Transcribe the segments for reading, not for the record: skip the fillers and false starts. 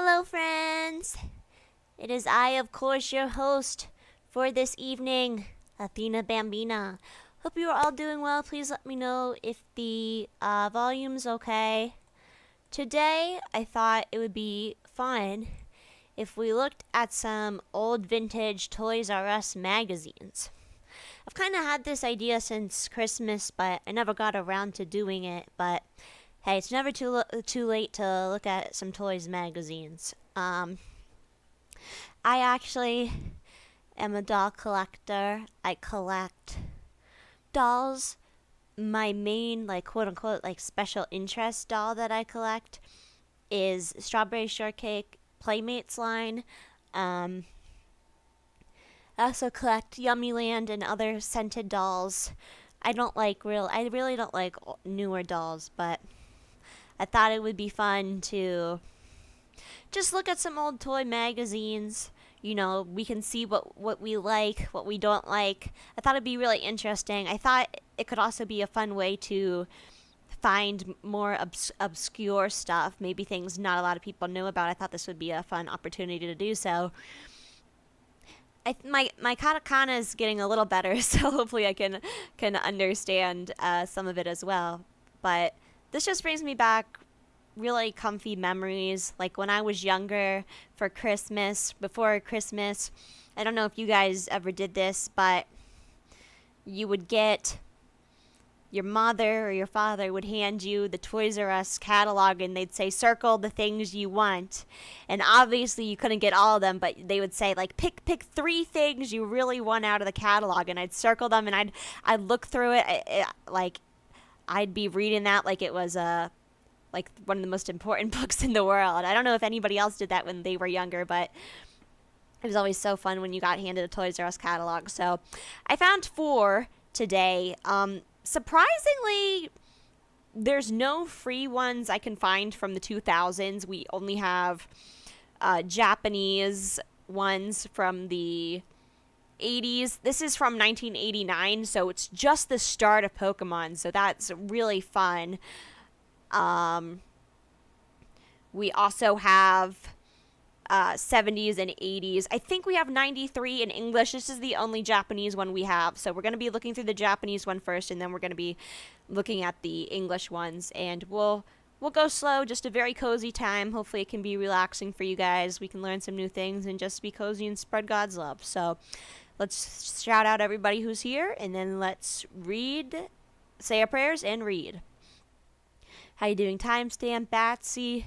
Hello, friends. It is I, of course, your host for this evening, Athena Bambina. Hope you are all doing well. Please let me know if the volume's okay. Today, I thought it would be fun if we looked at some old vintage Toys R Us magazines. I've kind of had this idea since Christmas, but I never got around to doing it. But hey, it's never too late to look at some toys magazines. I actually am a doll collector. I collect dolls. My main, quote unquote, special interest doll that I collect is Strawberry Shortcake Playmates line. I also collect Yummyland and other scented dolls. I really don't like newer dolls, but I thought it would be fun to just look at some old toy magazines. You know, we can see what we like, what we don't like. I thought it'd be really interesting. I thought it could also be a fun way to find more obscure stuff, maybe things not a lot of people know about. I thought this would be a fun opportunity to do so. My katakana is getting a little better, so hopefully I can understand some of it as well. But this just brings me back really comfy memories, like when I was younger for Christmas, before Christmas. I don't know if you guys ever did this, but you would get your mother or your father would hand you the Toys R Us catalog and they'd say circle the things you want, and obviously you couldn't get all of them, but they would say pick 3 things you really want out of the catalog, and I'd circle them and I'd look through it, I'd be reading that like it was one of the most important books in the world. I don't know if anybody else did that when they were younger, but it was always so fun when you got handed a Toys R Us catalog. So I found 4 today. Surprisingly, there's no free ones I can find from the 2000s. We only have Japanese ones from the 80s. This is from 1989, so it's just the start of Pokemon, so that's really fun. We also have 70s and 80s. I think we have 93 in English. This is the only Japanese one we have. So we're going to be looking through the Japanese one first, and then we're going to be looking at the English ones. And we'll go slow, just a very cozy time. Hopefully it can be relaxing for you guys. We can learn some new things and just be cozy and spread God's love. So let's shout out everybody who's here, and then let's read, say our prayers, and read. How you doing? Timestamp, Batsy,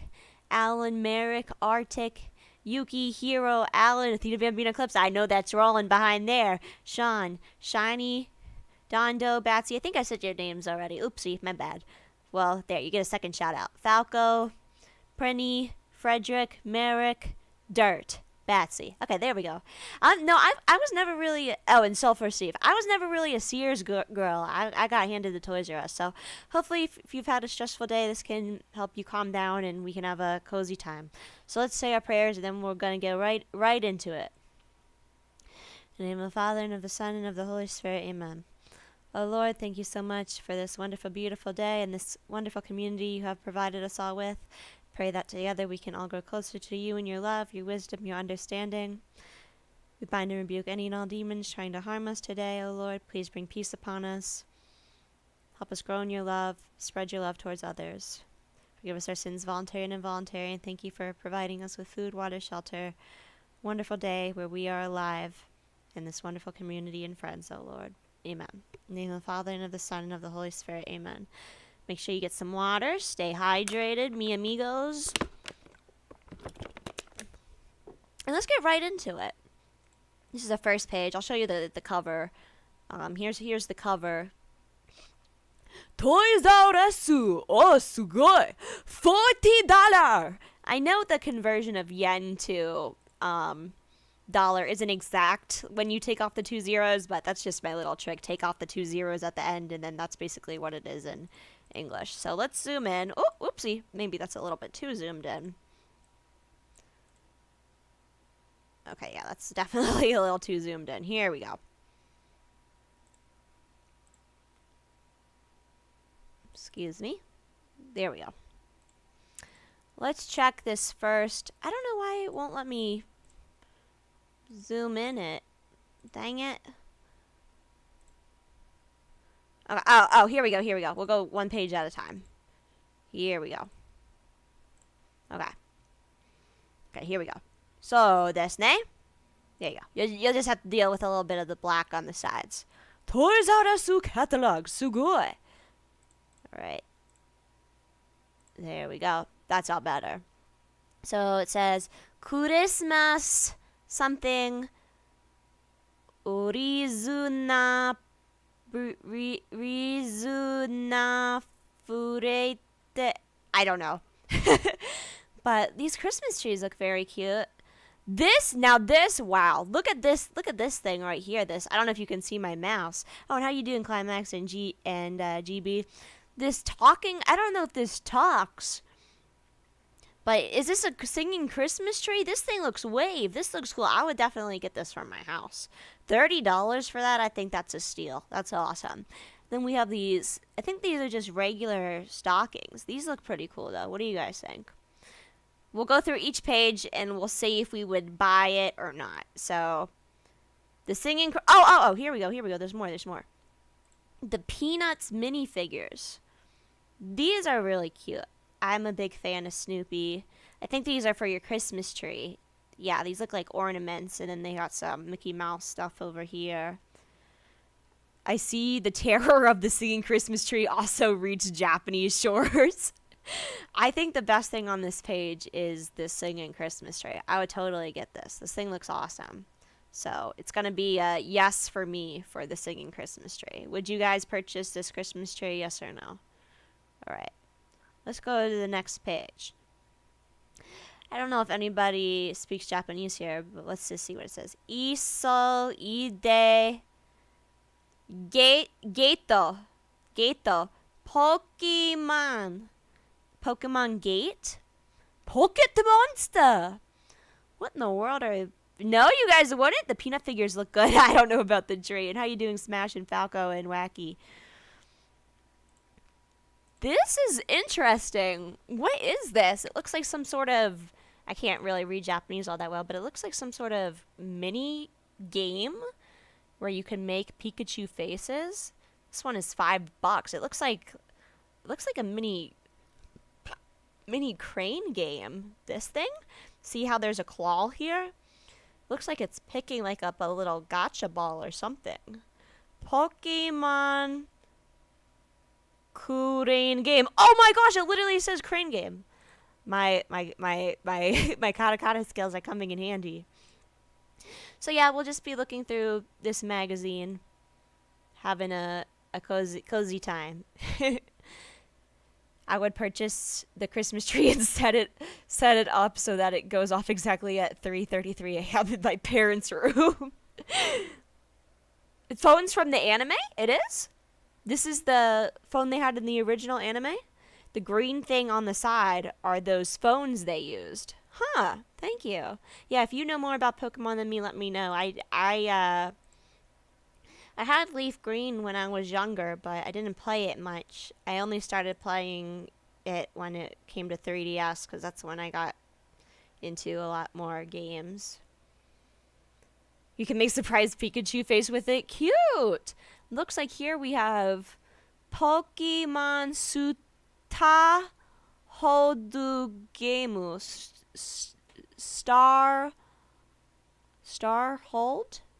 Alan, Merrick, Arctic, Yuki, Hero, Alan, Athena Bambina Clips. I know that's rolling behind there. Sean, Shiny, Dondo, Batsy. I think I said your names already. Oopsie, my bad. Well, there, you get a second shout out. Falco, Prenny, Frederick, Merrick, Dirt, Batsy. Okay, there we go. No, I was never really... Oh, and Sulfur Steve. I was never really a Sears girl. I got handed the Toys R Us. So hopefully if you've had a stressful day, this can help you calm down and we can have a cozy time. So let's say our prayers, and then we're going to get right into it. In the name of the Father, and of the Son, and of the Holy Spirit. Amen. Oh Lord, thank you so much for this wonderful, beautiful day and this wonderful community you have provided us all with. Pray that together we can all grow closer to you in your love, your wisdom, your understanding. We bind and rebuke any and all demons trying to harm us today, O Lord. Please bring peace upon us. Help us grow in your love. Spread your love towards others. Forgive us our sins, voluntary and involuntary, and thank you for providing us with food, water, shelter. Wonderful day where we are alive in this wonderful community and friends, O Lord. Amen. In the name of the Father, and of the Son, and of the Holy Spirit. Amen. Make sure you get some water. Stay hydrated, mi amigos. And let's get right into it. This is the first page. I'll show you the cover. Here's the cover. Toys R Us. Oh, sugoi. $40. I know the conversion of yen to dollar isn't exact when you take off the 2 zeros, but that's just my little trick. Take off the 2 zeros at the end, and then that's basically what it is in English. So let's zoom in. Oh, whoopsie. Maybe that's a little bit too zoomed in. Okay, yeah, that's definitely a little too zoomed in. Here we go. Excuse me. There we go. Let's check this first. I don't know why it won't let me zoom in it. Dang it. Okay. Oh, here we go. Here we go. We'll go one page at a time. Here we go. Okay. Okay, here we go. So, this, ne? There you go. You'll just have to deal with a little bit of the black on the sides. Toys R Us catalog. Sugoi. Alright. There we go. That's all better. So, it says, Christmas something Rizuna Furete. I don't know. But these Christmas trees look very cute. Wow. Look at this thing right here. I don't know if you can see my mouse. Oh, and how you doing, Climax and GB? This talking, I don't know if this talks. But is this a singing Christmas tree? This thing looks wave. This looks cool. I would definitely get this from my house. $30 for that, I think that's a steal. That's awesome. Then we have these. I think these are just regular stockings. These look pretty cool, though. What do you guys think? We'll go through each page, and we'll see if we would buy it or not. So, the singing... Oh, here we go. There's more. The Peanuts minifigures. These are really cute. I'm a big fan of Snoopy. I think these are for your Christmas tree. Yeah, these look like ornaments, and then they got some Mickey Mouse stuff over here. I see the terror of the singing Christmas tree also reached Japanese shores. I think the best thing on this page is this singing Christmas tree. I would totally get this. This thing looks awesome. So it's going to be a yes for me for the singing Christmas tree. Would you guys purchase this Christmas tree, yes or no? All right. Let's go to the next page. I don't know if anybody speaks Japanese here, but let's just see what it says. Iso ide Gato. Pokemon Gate? Pocket Monster! What in the world are... No, you guys wouldn't? The peanut figures look good. I don't know about the tree. And how you doing, Smash and Falco and Wacky? This is interesting. What is this? It looks like some sort of... I can't really read Japanese all that well, but it looks like some sort of mini game where you can make Pikachu faces. This one is $5. It looks like a mini crane game. This thing? See how there's a claw here? Looks like it's picking like up a little gotcha ball or something. Pokemon crane game. Oh my gosh, it literally says crane game. My katakana skills are coming in handy. So yeah, we'll just be looking through this magazine, having a cozy time. I would purchase the Christmas tree and set it up so that it goes off exactly at 3:33 a.m. in my parents' room. Phones from the anime? It is? This is the phone they had in the original anime? The green thing on the side are those phones they used. Huh. Thank you. Yeah, if you know more about Pokemon than me, let me know. I had Leaf Green when I was younger, but I didn't play it much. I only started playing it when it came to 3DS, because that's when I got into a lot more games. You can make surprise Pikachu face with it. Cute! Looks like here we have Pokemon Suta Hodu Gemu.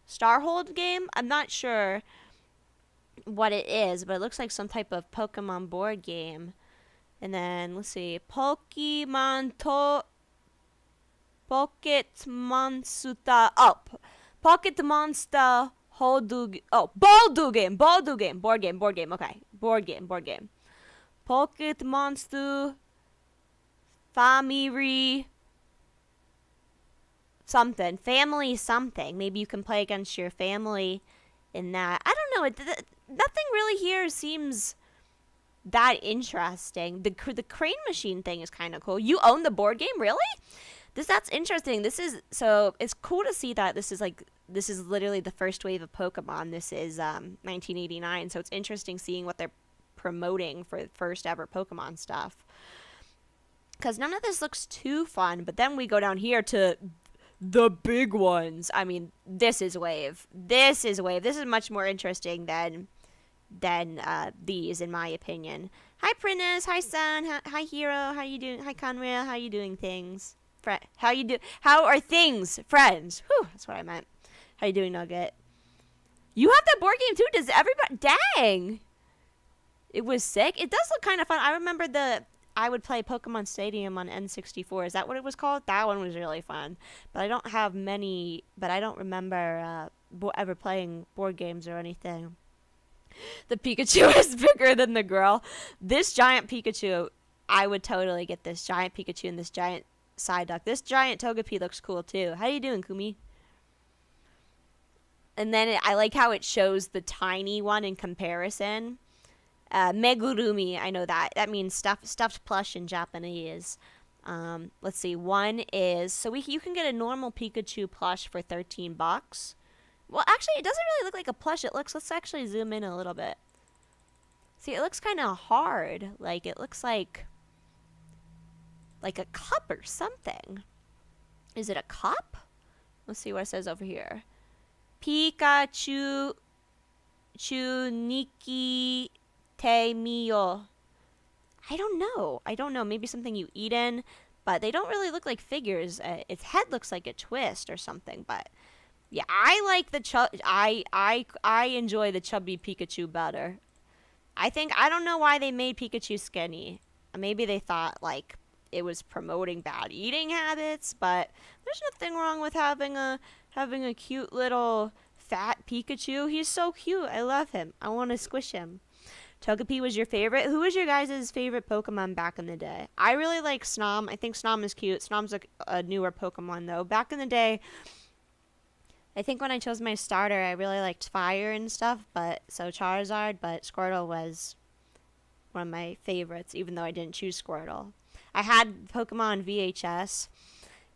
Starhold game? I'm not sure what it is, but it looks like some type of Pokemon board game. And then, let's see, Pocket Monster. Pocket Monster Hodu. Oh, Baldu game. Board game. Okay, board game. Pocket Monster Family something. Maybe you can play against your family in that. I don't know. Nothing really here seems that interesting. The crane machine thing is kind of cool. You own the board game, really? That's interesting. So it's cool to see that this is literally the first wave of Pokemon. This is 1989, so it's interesting seeing what they're promoting for the first ever Pokemon stuff. because none of this looks too fun. But then we go down here to the big ones. I mean, this is wave. This is wave. This is much more interesting than these, in my opinion. Hi, Prentice. Hi, Sun. Hi, Hero. How you doing? Hi, Conrail. How you doing? Things. How are things, friends? Whew, that's what I meant. How you doing, Nugget? You have that board game too? Does everybody? Dang. It was sick. It does look kind of fun. I remember I would play Pokemon Stadium on N64. Is that what it was called? That one was really fun. But I don't have many. But I don't remember ever playing board games or anything. The Pikachu is bigger than the girl. This giant Pikachu, I would totally get this giant Pikachu and this giant Psyduck. This giant Togepi looks cool too. How you doing, Kumi? And then I like how it shows the tiny one in comparison. Megurumi, I know that. That means stuffed plush in Japanese. Let's see. One is, so you can get a normal Pikachu plush for $13. Well, actually, it doesn't really look like a plush. Let's actually zoom in a little bit. See, it looks kind of hard. Like, it looks like a cup or something. Is it a cup? Let's see what it says over here. Pikachu Niki Te Mio. I don't know. Maybe something you eat in, but they don't really look like figures. Its head looks like a twist or something, but yeah, I like the I enjoy the chubby Pikachu better. I don't know why they made Pikachu skinny. Maybe they thought like it was promoting bad eating habits, but there's nothing wrong with having a cute little fat Pikachu. He's so cute. I love him. I want to squish him. Togepi was your favorite? Who was your guys' favorite Pokemon back in the day? I really like Snom. I think Snom is cute. Snom's a newer Pokemon though. Back in the day, I think when I chose my starter, I really liked Fire and stuff, so Charizard, but Squirtle was one of my favorites, even though I didn't choose Squirtle. I had Pokemon VHS,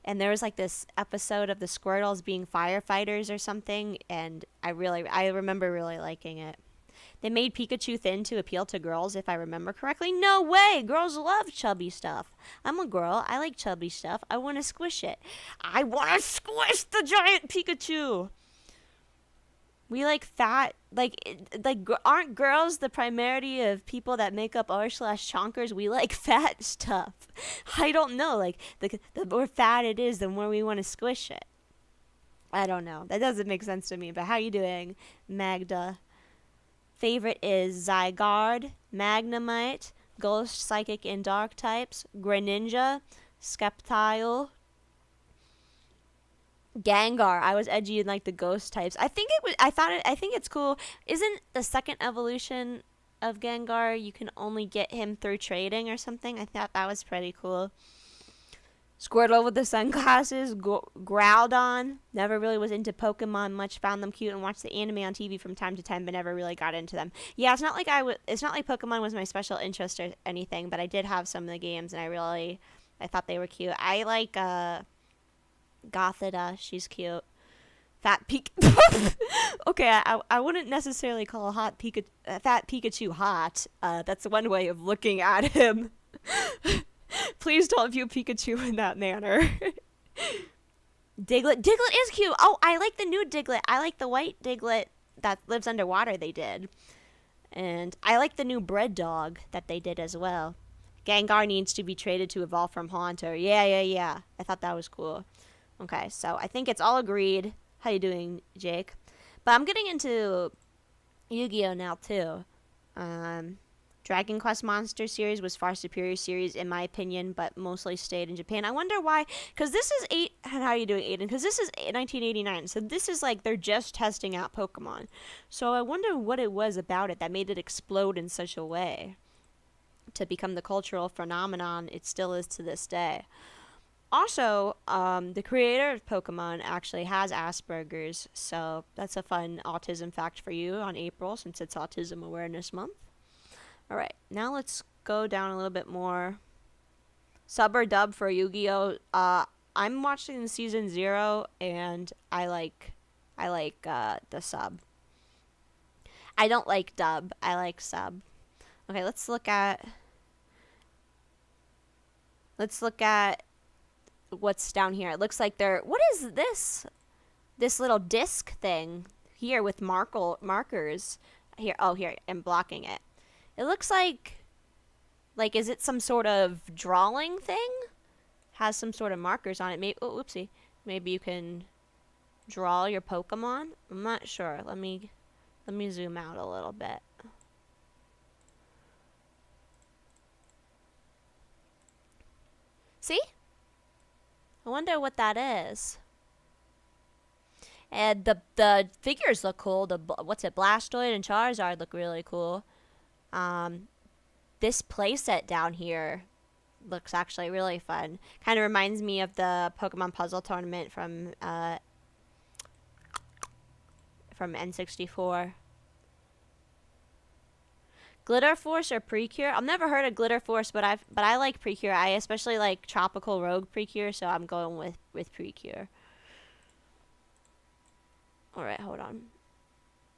and there was like this episode of the Squirtles being firefighters or something, and I remember really liking it. They made Pikachu thin to appeal to girls, if I remember correctly. No way! Girls love chubby stuff. I'm a girl. I like chubby stuff. I want to squish it. I want to squish the giant Pikachu! We like fat, aren't girls the primarily of people that make up r/chonkers? We like fat stuff. I don't know, like, the more fat it is, the more we want to squish it. I don't know. That doesn't make sense to me, but how you doing, Magda? Favorite is Zygarde, Magnemite, Ghost, Psychic, and Dark types, Greninja, Sceptile, Gengar. I was edgy in like the Ghost types. I think it's cool. Isn't the second evolution of Gengar you can only get him through trading or something? I thought that was pretty cool. Squirtle with the sunglasses, Groudon. Never really was into Pokemon much. Found them cute and watched the anime on TV from time to time, but never really got into them. Yeah, it's not like Pokemon was my special interest or anything, but I did have some of the games, and I thought they were cute. I like Gothita. She's cute. Fat Pikachu. Okay, I wouldn't necessarily call Fat Pikachu hot. That's one way of looking at him. Please don't view Pikachu in that manner. Diglett is cute. Oh, I like the new Diglett. I like the white Diglett that lives underwater they did. And I like the new bread dog that they did as well. Gengar needs to be traded to evolve from Haunter. Yeah. I thought that was cool. Okay, so I think it's all agreed. How you doing, Jake? But I'm getting into Yu-Gi-Oh! Now, too. Dragon Quest Monster series was far superior series in my opinion, but mostly stayed in Japan. I wonder why, because this is how are you doing, Aiden? Because this is 1989, so this is like they're just testing out Pokemon. So I wonder what it was about it that made it explode in such a way to become the cultural phenomenon it still is to this day. Also, the creator of Pokemon actually has Asperger's, so that's a fun autism fact for you on April, since it's Autism Awareness Month. Alright, now let's go down a little bit more. Sub or dub for Yu-Gi-Oh! I'm watching season 0, and I like the sub. I don't like dub. I like sub. Okay, let's Let's look at what's down here. It looks like they're... What is this? This little disc thing here with markers. Here. Oh, here. I'm blocking it. It looks like... Like, is it some sort of drawing thing? Has some sort of markers on it. Maybe... Oh, oopsie. Maybe you can draw your Pokemon? I'm not sure. Let me zoom out a little bit. See? I wonder what that is. And the figures look cool. What's it? Blastoise and Charizard look really cool. This playset down here looks actually really fun. Kind of reminds me of the Pokemon Puzzle Tournament from N64. Glitter Force or Precure? I've never heard of Glitter Force, but I like Precure. I especially like Tropical Rogue Precure, so I'm going with Precure. All right, hold on.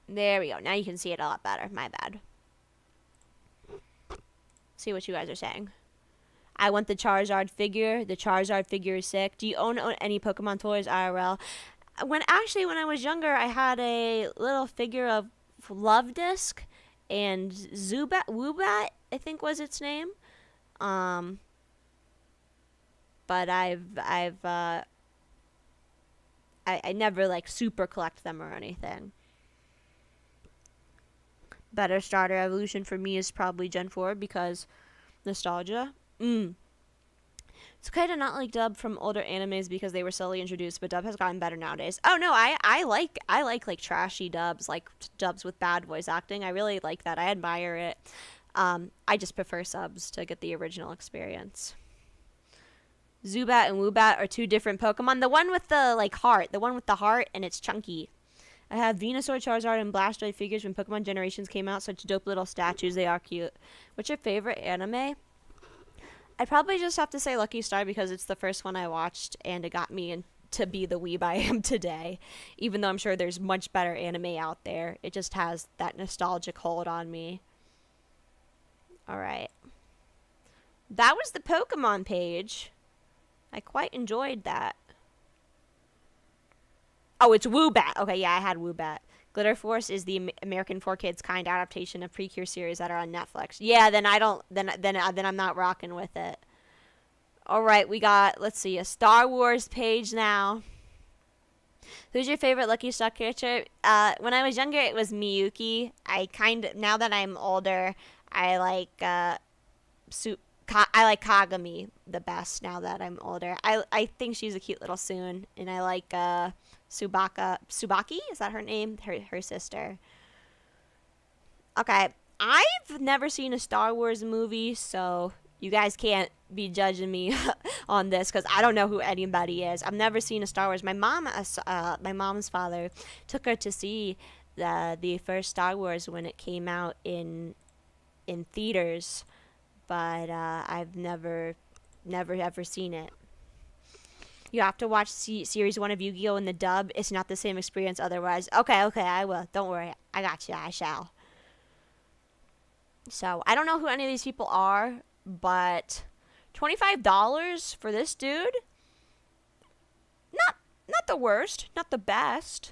There we go. Now you can see it a lot better. My bad. See what you guys are saying. I want the Charizard figure. The Charizard figure is sick. Do you own any Pokemon toys IRL? When I was younger, I had a little figure of Love Disc and Woobat, I think was its name. But I never like super collect them or anything. Better starter evolution for me is probably Gen 4 because nostalgia. It's kind of not like dub from older animes because they were slowly introduced, but dub has gotten better nowadays. Oh no, I like trashy dubs, like dubs with bad voice acting. I really like that. I admire it. I just prefer subs to get the original experience. Zubat and Woobat are two different Pokemon. The one with the like heart, and it's chunky. I have Venusaur, Charizard, and Blastoise figures when Pokemon Generations came out. Such dope little statues. They are cute. What's your favorite anime? I'd probably just have to say Lucky Star because it's the first one I watched and it got me to be the weeb I am today. Even though I'm sure there's much better anime out there. It just has that nostalgic hold on me. Alright. That was the Pokemon page. I quite enjoyed that. Oh, it's Woobat. Okay, yeah, I had Woobat. Glitter Force is the American 4Kids kind adaptation of Precure series that are on Netflix. Yeah, then I don't. Then I'm not rocking with it. All right, we got. Let's see, a Star Wars page now. Who's your favorite Lucky Star character? When I was younger, it was Miyuki. Now that I'm older, I like I like Kagami the best. Now that I'm older, I think she's a cute little Soon, and I like Tsubaki? Is that her name? Her sister. Okay. I've never seen a Star Wars movie, so you guys can't be judging me on this because I don't know who anybody is. I've never seen a Star Wars. My mom's father took her to see the first Star Wars when it came out in theaters, but I've never ever seen it. You have to watch Series 1 of Yu-Gi-Oh! In the dub. It's not the same experience otherwise. Okay, I will. Don't worry. I got you. I shall. So, I don't know who any of these people are, but $25 for this dude? Not the worst. Not the best.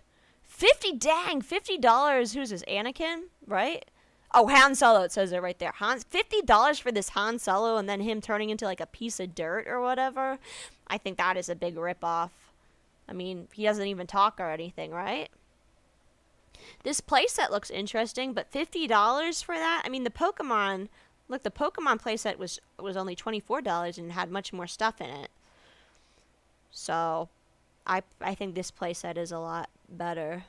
$50. Who's this? Anakin? Right? Oh, Han Solo. It says it right there. $50 for this Han Solo and then him turning into like a piece of dirt or whatever. I think that is a big ripoff. I mean, he doesn't even talk or anything, right? This playset looks interesting, but $50 for that? I mean, the Pokemon playset was only $24 and had much more stuff in it. So, I think this playset is a lot better.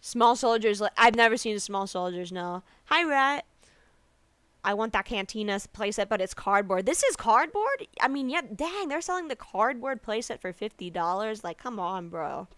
Small Soldiers. I've never seen a Small Soldiers, no. Hi, Rat. I want that Cantina playset, but it's cardboard. This is cardboard? I mean, yeah, dang, they're selling the cardboard playset for $50. Like, come on, bro.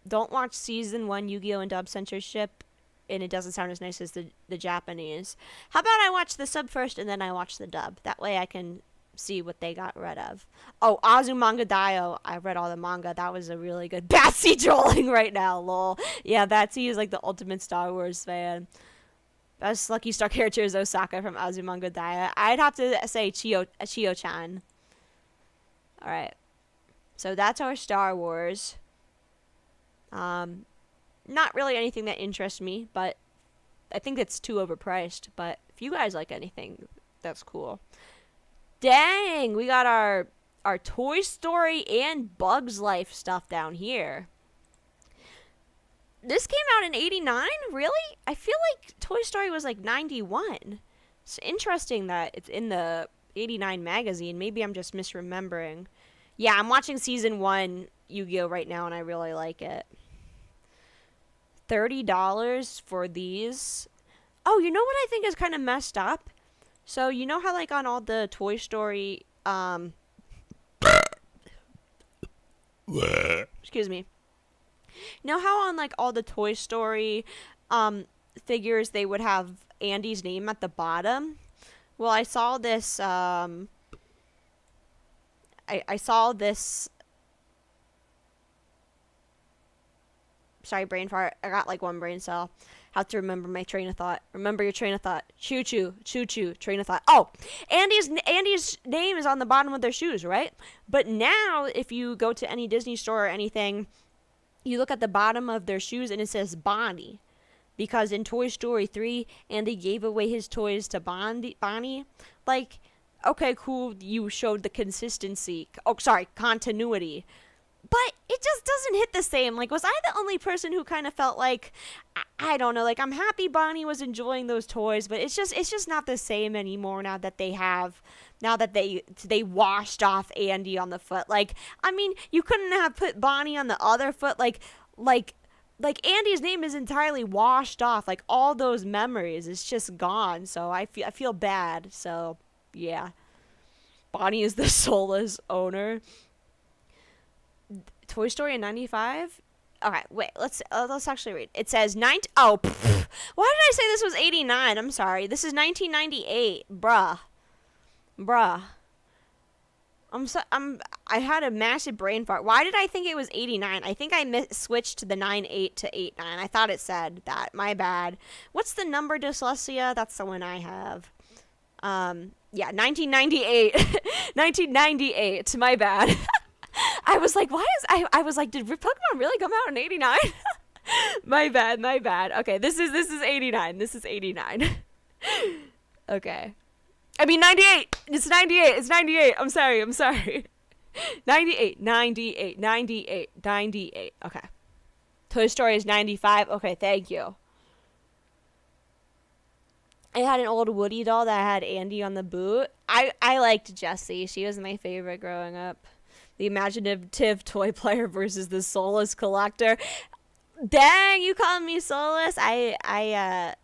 Don't watch Season 1 Yu-Gi-Oh! And dub censorship, and it doesn't sound as nice as the Japanese. How about I watch the sub first, and then I watch the dub? That way I can see what they got rid of. Oh, Azumanga. I read all the manga. That was a really good. Batsy trolling right now, lol. Yeah, Batsy is like the ultimate Star Wars fan. Best Lucky Star character is Osaka from Azumanga Daioh. I'd have to say Chio-chan. Alright. So that's our Star Wars. Not really anything that interests me, but I think it's too overpriced. But if you guys like anything, that's cool. Dang, we got our Toy Story and Bugs Life stuff down here. This came out in 89? Really? I feel like Toy Story was like 91. It's interesting that it's in the 89 magazine. Maybe I'm just misremembering. Yeah, I'm watching season 1 Yu-Gi-Oh! Right now, and I really like it. $30 for these. Oh, you know what I think is kind of messed up? So, you know how, like, on all the Toy Story, excuse me. You know how on, like, all the Toy Story, figures, they would have Andy's name at the bottom? Well, I saw this, I saw this, sorry, brain fart. I got, like, one brain cell. How to remember my train of thought. Remember your train of thought. Choo-choo, choo-choo, train of thought. Oh, Andy's name is on the bottom of their shoes, right? But now, if you go to any Disney store or anything, you look at the bottom of their shoes and it says Bonnie. Because in Toy Story 3, Andy gave away his toys to Bonnie. Like, okay, cool, you showed the consistency. Oh, sorry, continuity. But it just doesn't hit the same. Like, was I the only person who kind of felt like, I don't know, like, I'm happy Bonnie was enjoying those toys, but it's just not the same anymore now that they washed off Andy on the foot. Like, I mean, you couldn't have put Bonnie on the other foot. Like Andy's name is entirely washed off. Like, all those memories, it's just gone. So I feel bad. So, yeah. Bonnie is the soulless owner. Toy Story in 95? Okay, wait, let's actually read. It says why did I say this was 89? I'm sorry. This is 1998. Bruh. I had a massive brain fart. Why did I think it was 89? I think I switched to the 98 to 89. I thought it said that. My bad. What's the number, dyslexia? That's the one I have. Yeah, 1998. 1998. My bad. I was like, I was like, did Pokemon really come out in 89? My bad. Okay, this is 89. This is 89. Okay. I mean, 98. It's 98. I'm sorry. 98. Okay. Toy Story is 95. Okay, thank you. I had an old Woody doll that had Andy on the boot. I liked Jessie. She was my favorite growing up. The imaginative toy player versus the soulless collector. Dang, you calling me soulless? I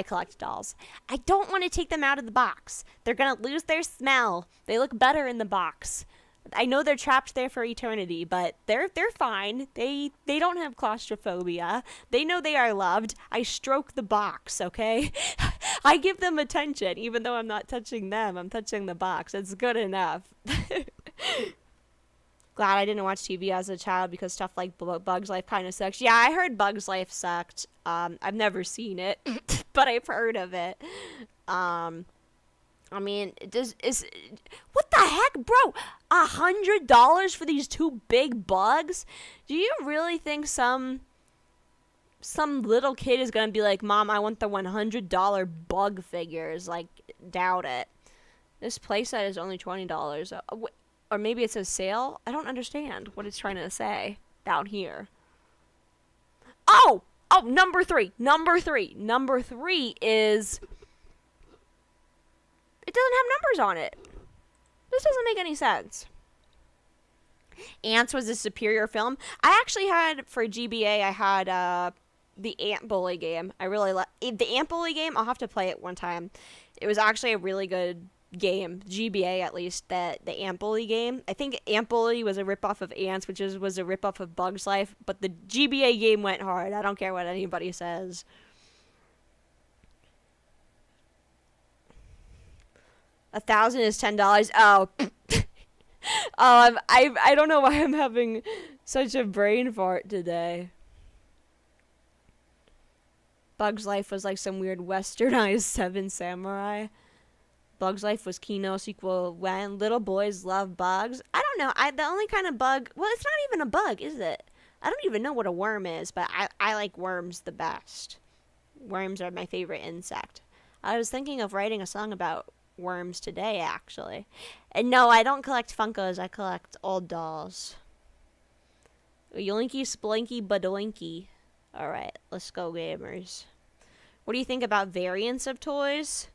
collect dolls. I don't want to take them out of the box. They're gonna lose their smell. They look better in the box. I know they're trapped there for eternity, but they're fine. They don't have claustrophobia. They know they are loved. I stroke the box, okay? I give them attention, even though I'm not touching them. I'm touching the box. It's good enough. Glad I didn't watch TV as a child because stuff like Bugs Life kind of sucks. Yeah, I heard Bugs Life sucked. I've never seen it, but I've heard of it. I mean, what the heck, bro? $100 for these two big bugs? Do you really think some little kid is gonna be like, Mom, I want the $100 bug figures? Like, doubt it. This playset is only $20. Or maybe it's a sale? I don't understand what it's trying to say down here. Oh, number three. Number three is... It doesn't have numbers on it. This doesn't make any sense. Ants was a superior film. I actually had, for GBA, I had the Ant Bully game. I really like the Ant Bully game. I'll have to play it one time. It was actually a really good game. GBA, at least, the Ant Bully game. I think Ant Bully was a ripoff of Ants, which was a ripoff of Bugs Life. But the GBA game went hard. I don't care what anybody says. 1,000 is $10. Oh. I don't know why I'm having such a brain fart today. Bug's Life was like some weird westernized Seven Samurai. Bug's Life was Kino sequel when little boys love bugs. I don't know. The only kind of bug... Well, it's not even a bug, is it? I don't even know what a worm is, but I like worms the best. Worms are my favorite insect. I was thinking of writing a song about worms today, actually. And no, I don't collect Funkos. I collect old dolls. Yoinky, splinky, badoinky. Alright, let's go, gamers. What do you think about variants of toys?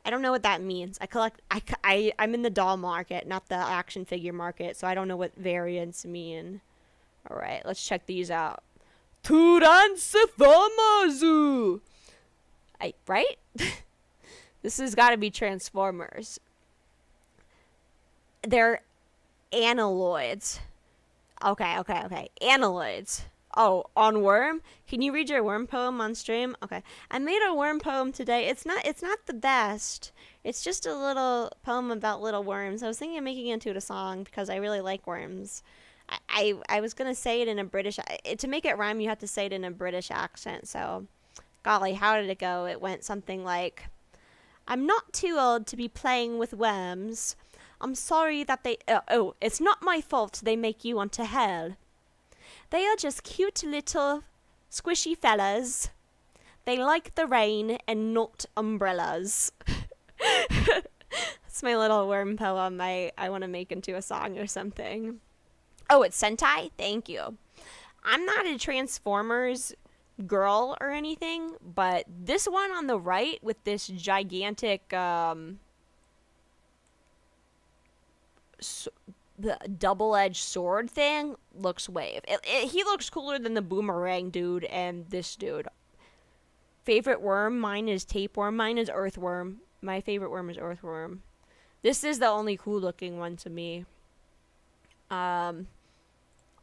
I don't know what that means. I'm in the doll market, not the action figure market, so I don't know what variants mean. Alright, let's check these out. Turansifamazu! Right? This has got to be Transformers. They're analoids. Okay. Analoids. Oh, on worm? Can you read your worm poem on stream? Okay. I made a worm poem today. It's not the best. It's just a little poem about little worms. I was thinking of making it into a song because I really like worms. I was going to say it in a British... to make it rhyme, you have to say it in a British accent. So, golly, how did it go? It went something like, I'm not too old to be playing with worms. I'm sorry that they... it's not my fault they make you want to hell. They are just cute little squishy fellas. They like the rain and not umbrellas. That's my little worm poem I want to make into a song or something. Oh, it's Sentai? Thank you. I'm not a Transformers girl or anything, but this one on the right with this gigantic... the double-edged sword thing looks wave. He looks cooler than the boomerang dude and this dude. Favorite worm? Mine is tapeworm. Mine is earthworm. My favorite worm is earthworm. This is the only cool-looking one to me.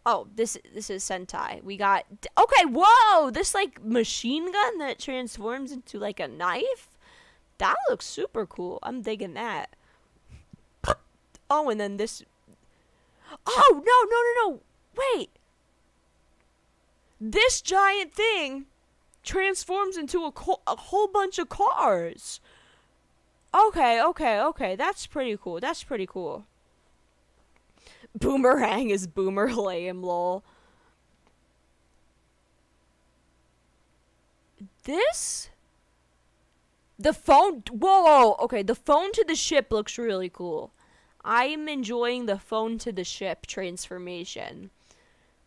Oh, this is Sentai. We got... Okay, whoa! This, like, machine gun that transforms into, like, a knife? That looks super cool. I'm digging that. Oh, and then this... Oh, no. Wait. This giant thing transforms into a whole bunch of cars. Okay. That's pretty cool. Boomerang is boomer lame, lol. This? The phone... Whoa. Okay, the phone to the ship looks really cool. I'm enjoying the phone to the ship transformation.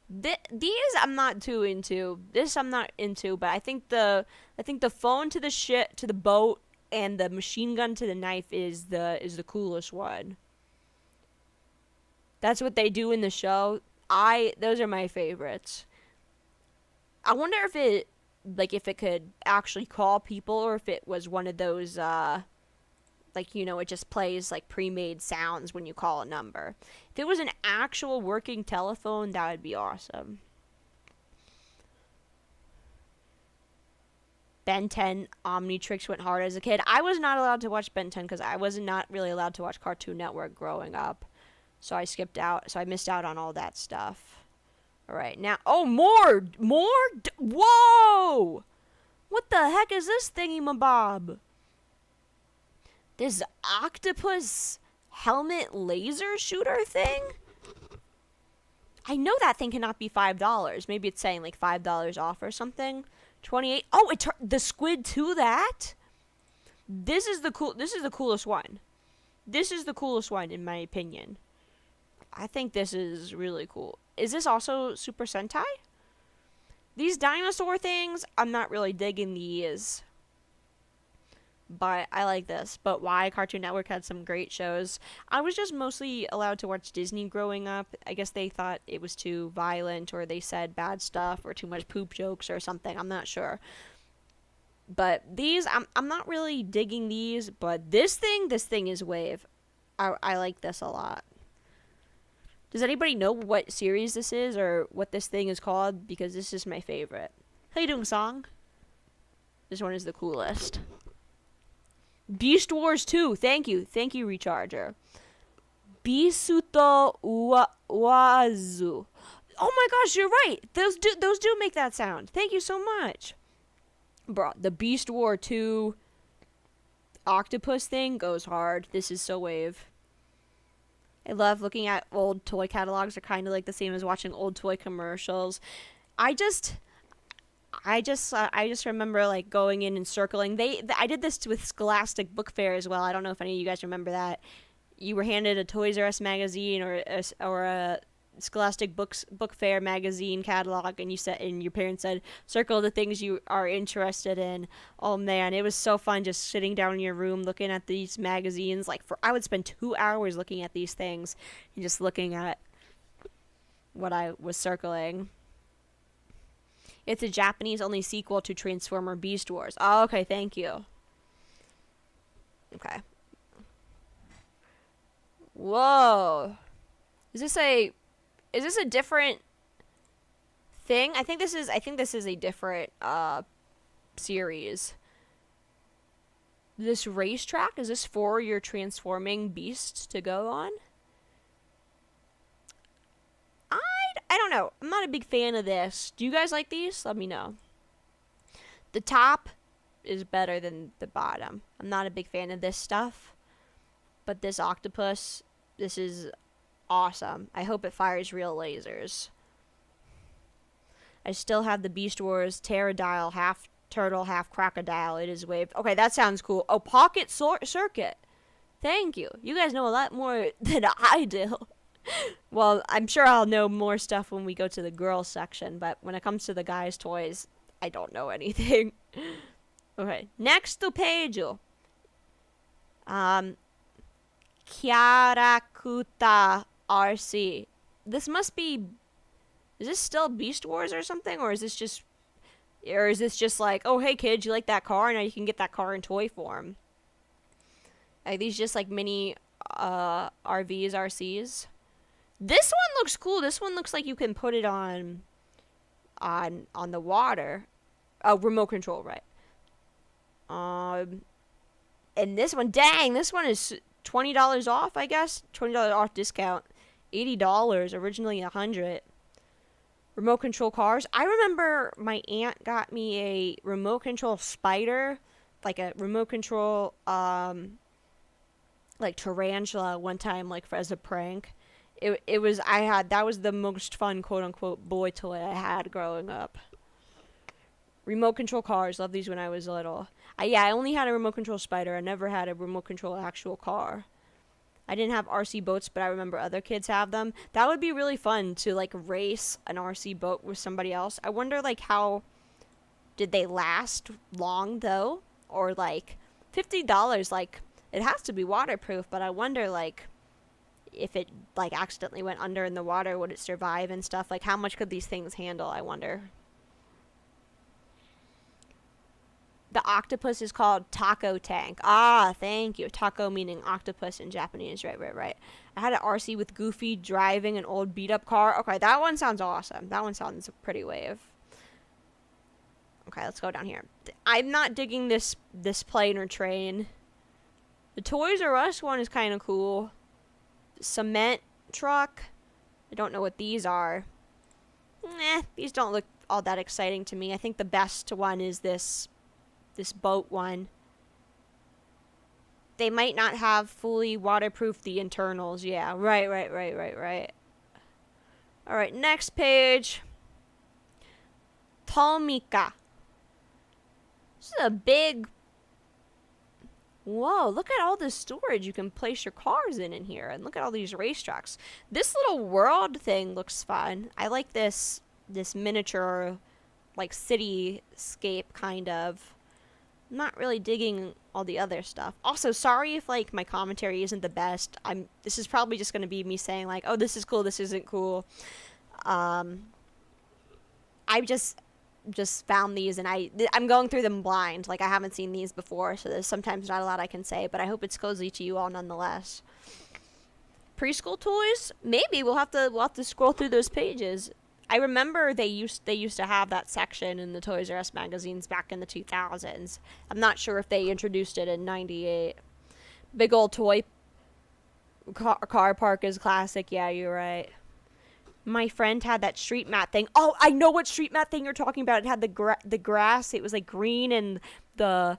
These I'm not too into. This I'm not into, but I think the phone to the ship, to the boat, and the machine gun to the knife is the coolest one. That's what they do in the show. Those are my favorites. I wonder if it could actually call people, or if it was one of those it just plays like pre-made sounds when you call a number. If it was an actual working telephone, that would be awesome. Ben 10 Omnitrix went hard as a kid. I was not allowed to watch Ben 10 because I was not really allowed to watch Cartoon Network growing up. So I skipped out. So I missed out on all that stuff. All right, now... Oh, more! Whoa! What the heck is this thingy-mabob? This octopus helmet laser shooter thing? I know that thing cannot be $5. Maybe it's saying like $5 off or something. 28. Oh, the squid to that? This is the coolest one. This is the coolest one in my opinion. I think this is really cool. Is this also Super Sentai? These dinosaur things, I'm not really digging these. But I like this. But why? Cartoon Network had some great shows. I was just mostly allowed to watch Disney growing up. I guess they thought it was too violent, or they said bad stuff, or too much poop jokes or something. I'm not sure. But these, I'm not really digging these. But this thing is wave. I like this a lot. Does anybody know what series this is, or what this thing is called? Because this is my favorite. How you doing, Song? This one is the coolest. Beast Wars 2. Thank you, Recharger. Bisuto Wazu. Oh my gosh, you're right. Those do make that sound. Thank you so much. Bro, the Beast War 2 octopus thing goes hard. This is so wave. I love looking at old toy catalogs. They're kind of like the same as watching old toy commercials. I just remember like going in and circling. I did this with Scholastic Book Fair as well. I don't know if any of you guys remember that. You were handed a Toys R Us magazine or a Scholastic Book Fair magazine catalog, and your parents said circle the things you are interested in. Oh man, it was so fun just sitting down in your room looking at these magazines. I would spend 2 hours looking at these things and just looking at what I was circling. It's a Japanese only sequel to Transformer Beast Wars. Oh, okay, thank you. Okay. Whoa. Is this a different thing? I think this is a different series. This racetrack, is this for your transforming beasts to go on? I don't know. I'm not a big fan of this. Do you guys like these? Let me know. The top is better than the bottom. I'm not a big fan of this stuff. But this octopus, this is awesome. I hope it fires real lasers. I still have the Beast Wars Pterodile, half turtle, half crocodile. It is waved. Okay, that sounds cool. Oh, Pocket Circuit. Thank you. You guys know a lot more than I do. Well, I'm sure I'll know more stuff when we go to the girls section, but when it comes to the guys' toys, I don't know anything. Okay, next page. Kyarakuta RC. This must be... Is this still Beast Wars or something? Or is this just like, oh, hey, kids, you like that car? Now you can get that car in toy form. Are these just like mini RVs, RCs? This one looks cool. This one looks like you can put it on the water. Oh, remote control, right. And this one, dang, this one is $20 off, I guess. $20 off discount. $80, originally $100. Remote control cars. I remember my aunt got me a remote control spider, like a remote control like tarantula one time, like as a prank. That was the most fun quote unquote boy toy I had growing up. Remote control cars, love these when I was little. I only had a remote control spider. I never had a remote control actual car. I didn't have RC boats, but I remember other kids have them. That would be really fun to like race an RC boat with somebody else. I wonder like how did they last long though? Or like $50, like it has to be waterproof, but I wonder like if it like accidentally went under in the water, would it survive and stuff? Like how much could these things handle, I wonder. The octopus is called Taco Tank. Ah, thank you. Taco meaning octopus in Japanese. Right. I had an RC with Goofy driving an old beat-up car. Okay, that one sounds awesome. That one sounds pretty wave. Okay, let's go down here. I'm not digging this plane or train. The Toys R Us one is kind of cool. Cement truck. I don't know what these are. These don't look all that exciting to me. I think the best one is this boat one. They might not have fully waterproofed the internals. Yeah, right. Alright, next page. Tomika. This is a big... Whoa, look at all this storage you can place your cars in here. And look at all these racetracks. This little world thing looks fun. I like this miniature, like, cityscape kind of. I'm not really digging all the other stuff. Also, sorry if, like, my commentary isn't the best. This is probably just going to be me saying, like, oh, this is cool, this isn't cool. I just found these, and I'm going through them blind. Like, I haven't seen these before, so there's sometimes not a lot I can say, but I hope it's cozy to you all nonetheless. Preschool toys? Maybe. We'll have to scroll through those pages. I remember they used to have that section in the Toys R Us magazines back in the 2000s. I'm not sure if they introduced it in 98. Big old toy car park is classic. Yeah, you're right. My friend had that street mat thing. Oh, I know what street mat thing you're talking about. It had the grass. It was like green and the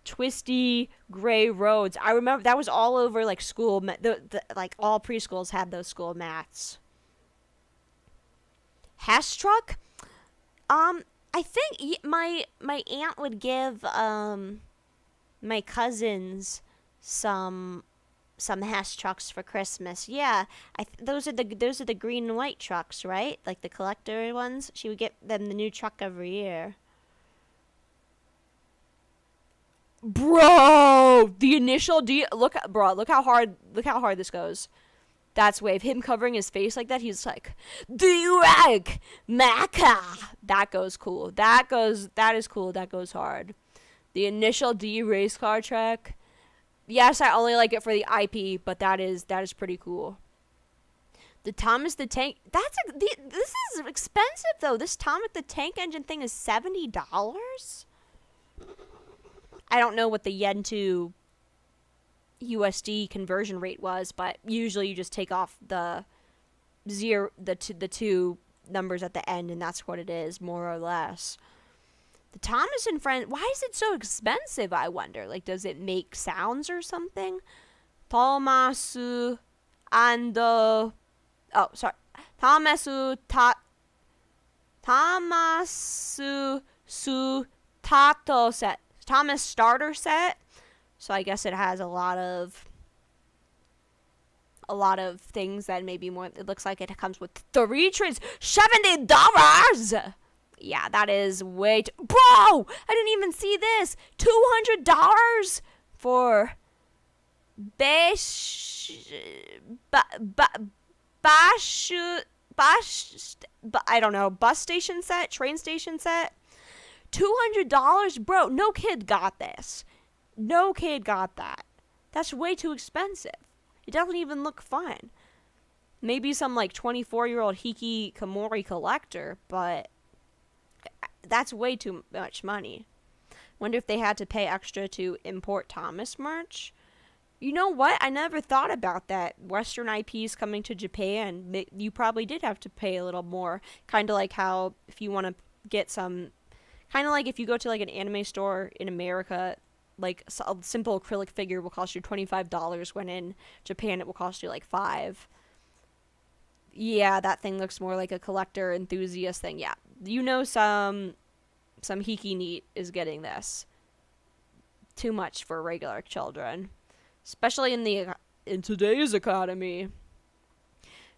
twisty gray roads. I remember that was all over like school. Like all preschools had those school mats. Hess truck. I think my aunt would give my cousins some Hess trucks for Christmas. Yeah, those are the green and white trucks, right? Like the collector ones. She would get them the new truck every year. Bro, the initial D. Look how hard this goes. That's Wave. Him covering his face like that. He's like, D-Rag Maca. That goes cool. That is cool. That goes hard. The initial D race car track. Yes, I only like it for the IP, but that is pretty cool. The Thomas the Tank. This is expensive though. This Thomas the Tank Engine thing is $70. I don't know what the yen to USD conversion rate was, but usually you just take off the two numbers at the end, and that's what it is, more or less. The Thomas and Friends, why is it so expensive, I wonder? Like, does it make sounds or something? Thomas and oh, sorry. Thomasu su tato set. Thomas starter set. So I guess it has a lot of things that maybe more. It looks like it comes with 3 trays. $70. Yeah, that is way too. Bro, I didn't even see this. $200 for I don't know, bus station set, train station set. $200, bro. No kid got this. No kid got that. That's way too expensive. It doesn't even look fun. Maybe some like 24-year-old hikikomori collector, but that's way too much money. Wonder if they had to pay extra to import Thomas merch. You know what? I never thought about that. Western IPs coming to Japan, you probably did have to pay a little more. Kind of like how if you want to get some, kind of like if you go to like an anime store in America, like a simple acrylic figure will cost you $25 when in Japan it will cost you like $5. Yeah, that thing looks more like a collector enthusiast thing. Yeah, you know, some hiki neat is getting this. Too much for regular children, especially in today's economy.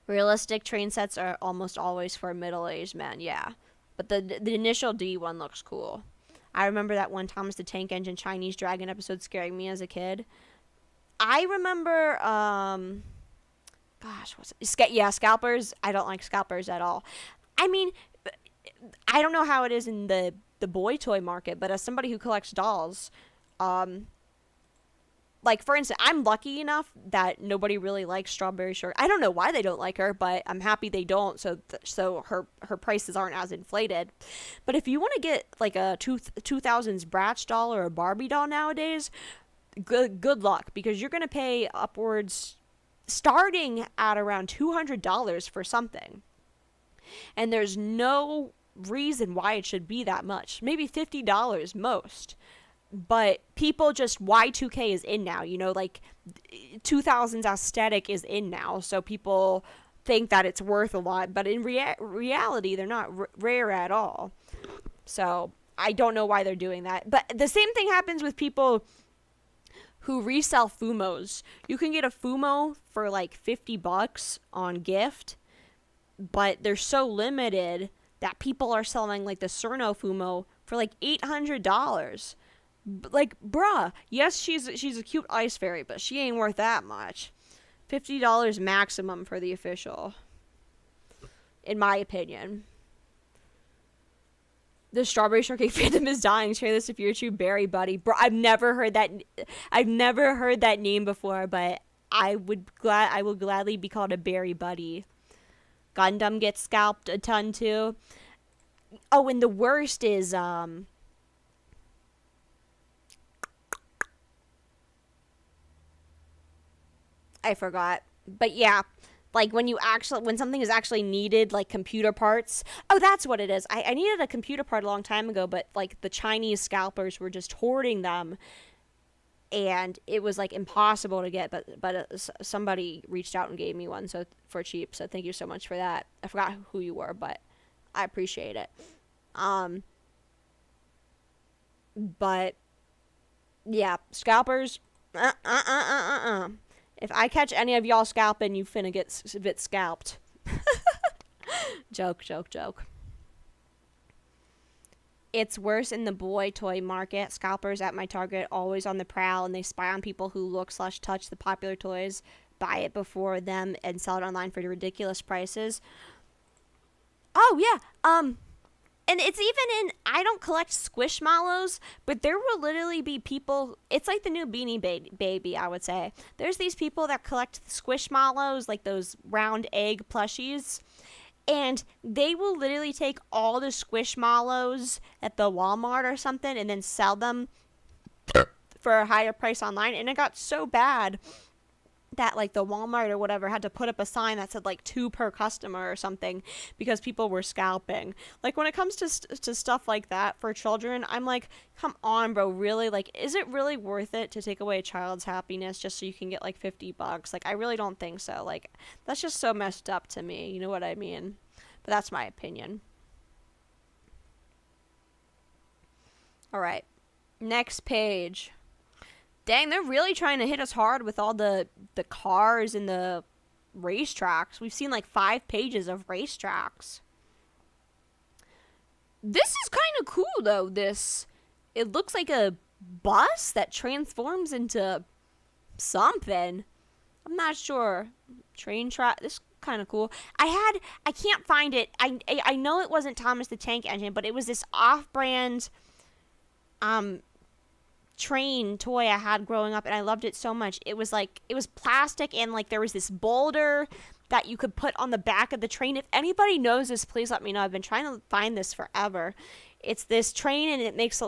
Realistic train sets are almost always for middle-aged men. Yeah, but the initial D one looks cool. I remember that one Thomas the Tank Engine Chinese Dragon episode scaring me as a kid. I remember, scalpers. I don't like scalpers at all. I mean, I don't know how it is in the boy toy market, but as somebody who collects dolls, like, for instance, I'm lucky enough that nobody really likes Strawberry Shortcake. I don't know why they don't like her, but I'm happy they don't, so her prices aren't as inflated. But if you want to get, like, a 2000s Bratz doll or a Barbie doll nowadays, good luck, because you're going to pay upwards, starting at around $200 for something. And there's no reason why it should be that much. Maybe $50 most. But people just, Y2K is in now, you know, like 2000s aesthetic is in now, so people think that it's worth a lot, but in reality, they're not rare at all. So I don't know why they're doing that. But the same thing happens with people who resell Fumos. You can get a Fumo for like $50 on gift, but they're so limited that people are selling like the Cerno Fumo for like $800. Like, bruh, yes, she's a cute ice fairy, but she ain't worth that much. $50 maximum for the official, in my opinion. The Strawberry Shortcake fandom is dying. Share this if you're a true berry buddy, bro. I've never heard that name before, but I will gladly be called a berry buddy. Gundam gets scalped a ton too. Oh, and the worst is I forgot. But yeah, like when something is actually needed, like computer parts. Oh, that's what it is. I needed a computer part a long time ago, but like the Chinese scalpers were just hoarding them, and it was like impossible to get. But somebody reached out and gave me one for cheap. So thank you so much for that. I forgot who you were, but I appreciate it. But yeah, scalpers. If I catch any of y'all scalping, you finna get scalped. Joke. It's worse in the boy toy market. Scalpers at my Target always on the prowl, and they spy on people who look/touch the popular toys, buy it before them, and sell it online for ridiculous prices. Oh yeah, and it's even in, I don't collect Squishmallows, but there will literally be people, it's like the new Beanie Baby, I would say. There's these people that collect Squishmallows, like those round egg plushies, and they will literally take all the Squishmallows at the Walmart or something and then sell them for a higher price online. And it got so bad that like the Walmart or whatever had to put up a sign that said like 2 per customer or something because people were scalping. Like when it comes to stuff like that for children, I'm like, come on, bro, really? Like, is it really worth it to take away a child's happiness just so you can get like $50? Like, I really don't think so. Like, that's just so messed up to me. You know what I mean? But that's my opinion. All right, next page. Dang, they're really trying to hit us hard with all the cars and the racetracks. We've seen like 5 pages of racetracks. This is kind of cool, though. It looks like a bus that transforms into something. I'm not sure. Train track. This is kind of cool. I can't find it. I know it wasn't Thomas the Tank Engine, but it was this off-brand train toy I had growing up, and I loved it so much. It was plastic, and like there was this boulder that you could put on the back of the train. If anybody knows this, please let me know. I've been trying to find this forever. It's this train, and it makes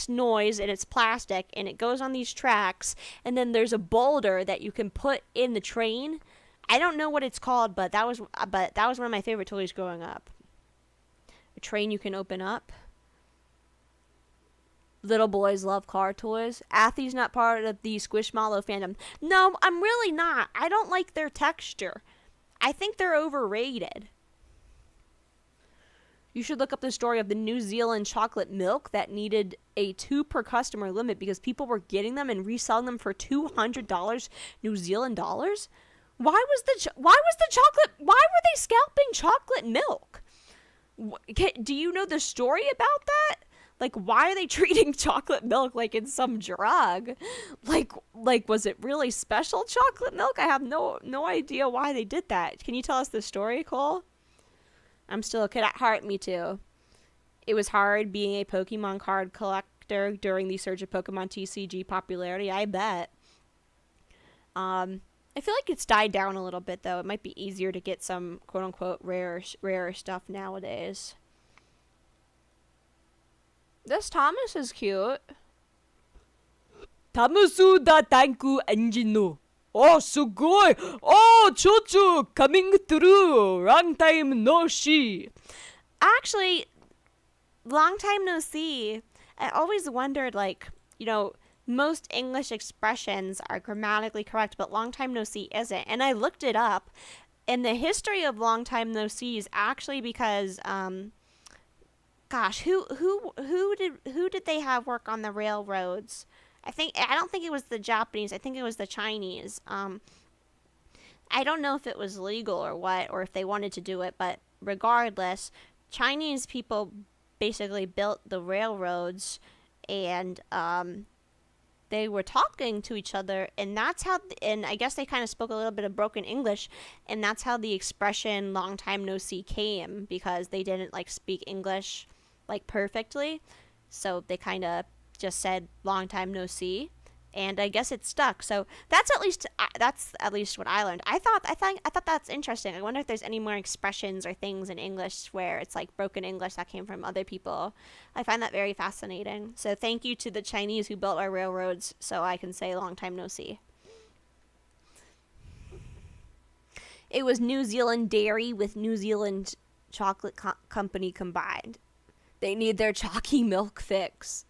noise, and it's plastic, and it goes on these tracks, and then there's a boulder that you can put in the train. I don't know what it's called, but that was one of my favorite toys growing up. A train you can open up. Little boys love car toys. Athy's not part of the Squishmallow fandom. No, I'm really not. I don't like their texture. I think they're overrated. You should look up the story of the New Zealand chocolate milk that needed a 2 per customer limit because people were getting them and reselling them for $200 New Zealand dollars. Why were they scalping chocolate milk? Do you know the story about that? Like, why are they treating chocolate milk like it's some drug? Like was it really special chocolate milk? I have no idea why they did that. Can you tell us the story, Cole? I'm still a kid at heart, me too. It was hard being a Pokemon card collector during the surge of Pokemon TCG popularity, I bet. I feel like it's died down a little bit, though. It might be easier to get some quote-unquote rarer stuff nowadays. This Thomas is cute. Tamasu da tanku engine no. Oh, sugoi. Oh, chochu coming through. Long time no see. Actually, long time no see. I always wondered, like, you know, most English expressions are grammatically correct, but long time no see isn't. And I looked it up. And the history of long time no see is actually because, gosh, who did they have work on the railroads? I don't think it was the Japanese. I think it was the Chinese. I don't know if it was legal or what, or if they wanted to do it, but regardless, Chinese people basically built the railroads, and they were talking to each other, and that's how, and I guess they kind of spoke a little bit of broken English, and that's how the expression long time no see came, because they didn't like speak English like perfectly, so they kind of just said long time no see, and I guess it stuck. So that's at least what I learned. I thought that's interesting. I wonder if there's any more expressions or things in English where it's like broken English that came from other people. I find that very fascinating. So thank you to the Chinese who built our railroads, so I can say long time no see. It was New Zealand dairy with New Zealand chocolate company combined. They need their chalky milk fix.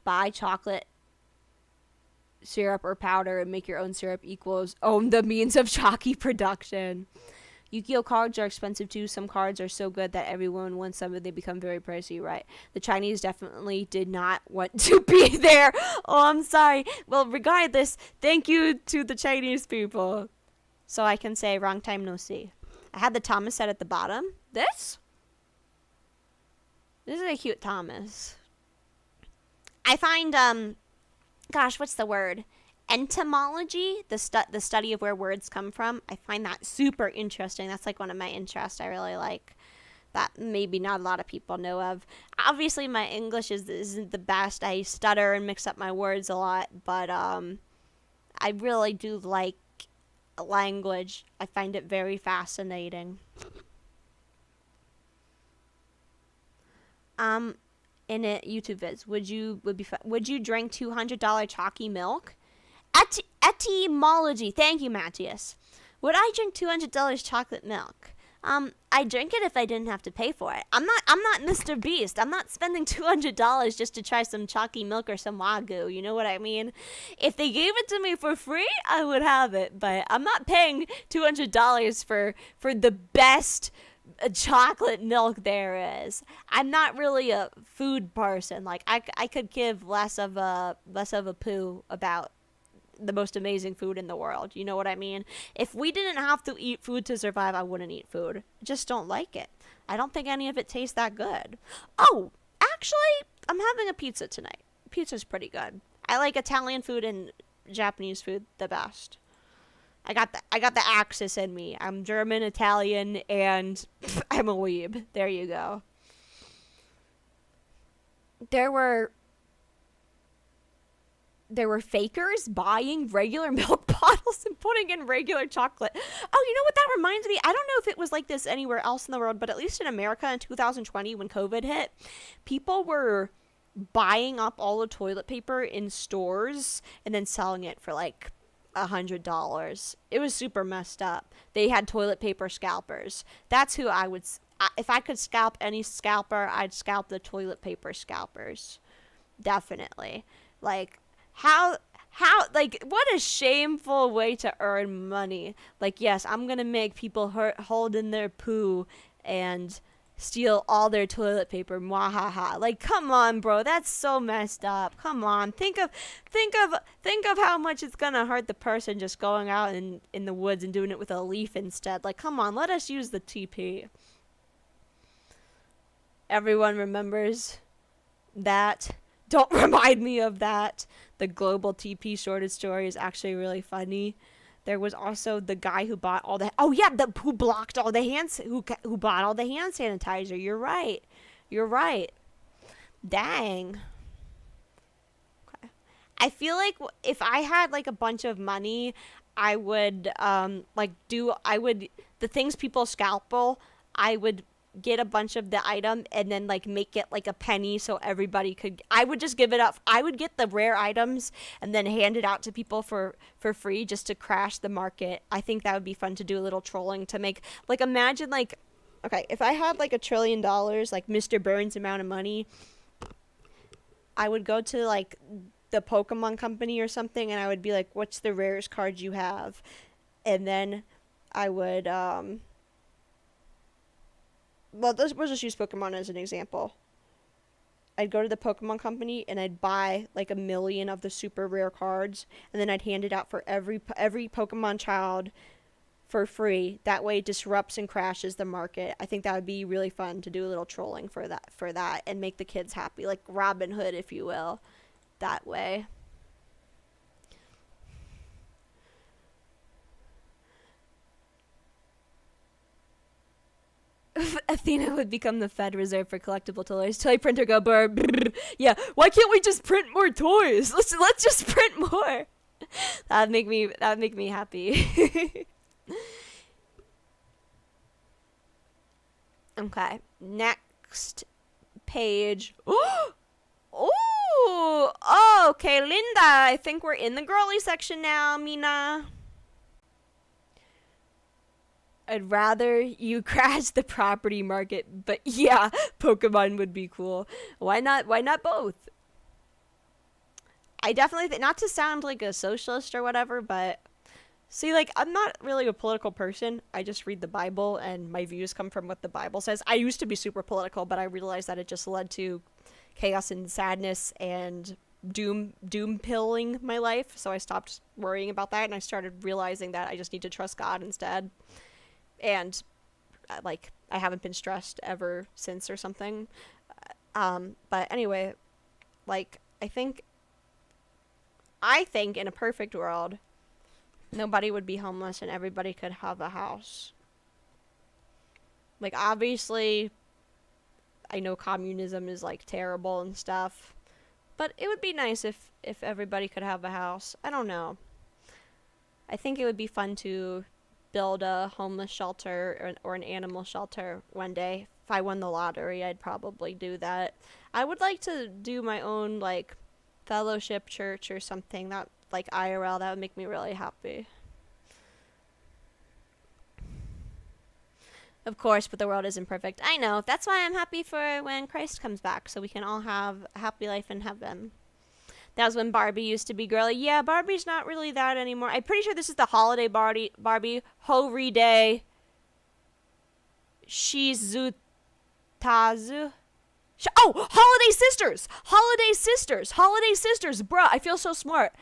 Buy chocolate syrup or powder and make your own syrup equals own the means of chalky production. Yu-Gi-Oh cards are expensive too. Some cards are so good that everyone wants some and they become very pricey, right? The Chinese definitely did not want to be there. Oh, I'm sorry. Well, regardless, thank you to the Chinese people. So I can say wrong time no see. I had the Thomas set at the bottom. This is a cute Thomas. I find, gosh, what's the word? Entomology, the study of where words come from. I find that super interesting. That's like one of my interests I really like that maybe not a lot of people know of. Obviously, my English isn't the best. I stutter and mix up my words a lot, but I really do like language. I find it very fascinating. In a YouTube vids, would you drink $200 chalky milk? Etymology. Thank you, Matthias. Would I drink $200 chocolate milk? I'd drink it if I didn't have to pay for it. I'm not Mr. Beast. I'm not spending $200 just to try some chalky milk or some wagyu. You know what I mean? If they gave it to me for free, I would have it. But I'm not paying $200 for the best chocolate milk there is. I'm not really a food person. Like I could give less of a poo about the most amazing food in the world. You know what I mean? If we didn't have to eat food to survive, I wouldn't eat food. I just don't like it. I don't think any of it tastes that good. Oh, actually, I'm having a pizza tonight. Pizza's pretty good. I like Italian food and Japanese food the best. I got the axis in me. I'm German, Italian, and I'm a weeb. There you go. There were fakers buying regular milk bottles and putting in regular chocolate. Oh, you know what that reminds me? I don't know if it was like this anywhere else in the world, but at least in America in 2020 when COVID hit, people were buying up all the toilet paper in stores and then selling it for like $100. It was super messed up. They had toilet paper scalpers. That's who I would, if I could scalp any scalper, I'd scalp the toilet paper scalpers. Definitely. Like, how, like, what a shameful way to earn money. Like, yes, I'm gonna make people hold in their poo and steal all their toilet paper. Mwahaha. Like, come on, bro. That's so messed up. Come on. Think of how much it's gonna hurt the person just going out in the woods and doing it with a leaf instead. Like, come on. Let us use the TP. Everyone remembers that. Don't remind me of that. The global TP shortage story is actually really funny. There was also the guy who bought all the who blocked all the who bought all the hand sanitizer. You're right. Dang. Okay. I feel like if I had like a bunch of money, I would the things people scalpel, I would get a bunch of the item and then like make it like a penny so everybody could. I would just give it up. I would get the rare items and then hand it out to people for free just to crash the market. I think that would be fun to do a little trolling to make, like, imagine like, okay, if I had like $1 trillion, like Mr. Burns amount of money, I would go to like the Pokemon company or something and I would be like, what's the rarest card you have? And then I would we'll just use Pokemon as an example. I'd go to the Pokemon company and I'd buy like 1 million of the super rare cards and then I'd hand it out for every Pokemon child for free. That way it disrupts and crashes the market. I think that would be really fun to do a little trolling for that and make the kids happy, like Robin Hood, if you will, that way. Athena would become the Fed Reserve for collectible toys. Toy printer go brr, brr. Yeah, why can't we just print more toys? Let's just print more. That'd make me happy. Okay, next page. Oh, okay, Linda. I think we're in the girly section now, Mina. I'd rather you crash the property market, but yeah, Pokemon would be cool. Why not both? I definitely think, not to sound like a socialist or whatever, but see, like, I'm not really a political person. I just read the Bible, and my views come from what the Bible says. I used to be super political, but I realized that it just led to chaos and sadness and doom pilling my life, so I stopped worrying about that, and I started realizing that I just need to trust God instead. And like, I haven't been stressed ever since or something. But anyway, like, I think in a perfect world, nobody would be homeless and everybody could have a house. Like, obviously, I know communism is, like, terrible and stuff, but it would be nice if everybody could have a house. I don't know. I think it would be fun to build a homeless shelter or an animal shelter one day. If I won the lottery, I'd probably do that. I would like to do my own, like, fellowship church or something, that, like, IRL. That would make me really happy. Of course, but the world isn't perfect. I know. That's why I'm happy for when Christ comes back, so we can all have a happy life in heaven. That was when Barbie used to be girly. Yeah, Barbie's not really that anymore. I'm pretty sure this is the holiday Barbie. Holy day. Shizutazu. Oh, Holiday Sisters. Holiday Sisters. Holiday Sisters. Bruh, I feel so smart.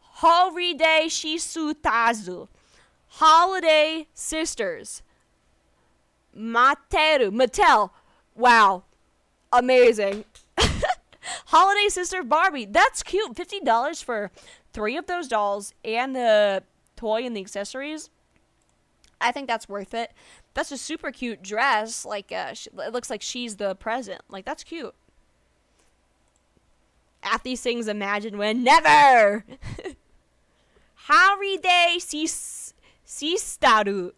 Holiday Shisutazu. Holiday Sisters. Mattel. Wow. Amazing. Holiday Sister Barbie. That's cute. $50 for 3 of those dolls and the toy and the accessories. I think that's worth it. That's a super cute dress. Like, it looks like she's the present. Like, that's cute. Athy sings Imagine When. Never! Holiday Sistaru.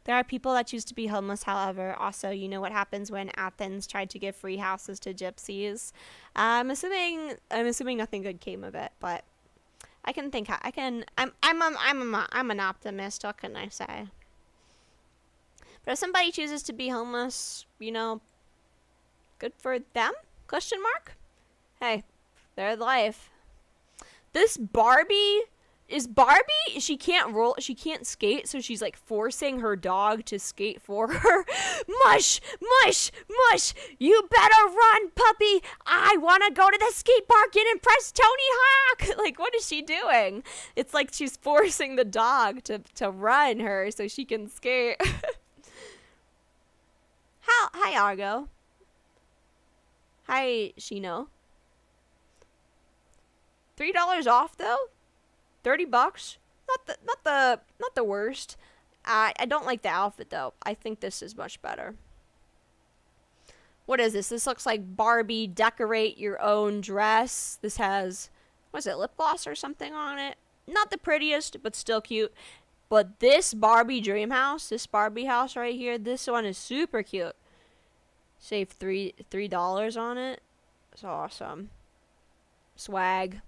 There are people that choose to be homeless, however. Also, you know what happens when Athens tried to give free houses to gypsies. I'm assuming nothing good came of it, but I'm an optimist. What can I say? But if somebody chooses to be homeless, you know, good for them? Question mark? Hey, their life. This Barbie. She can't skate, so she's like forcing her dog to skate for her. Mush, mush, mush, you better run, puppy. I want to go to the skate park and impress Tony Hawk. Like, what is she doing? It's like she's forcing the dog to run her so she can skate. Hi, Argo. Hi, Shino. $3 off, though? $30? Not the worst. I don't like the outfit though. I think this is much better. What is this? This looks like Barbie decorate your own dress. This has, what is it, lip gloss or something on it? Not the prettiest, but still cute. But this Barbie dream house, this Barbie house right here, this one is super cute. Save $3 on it. It's awesome. Swag.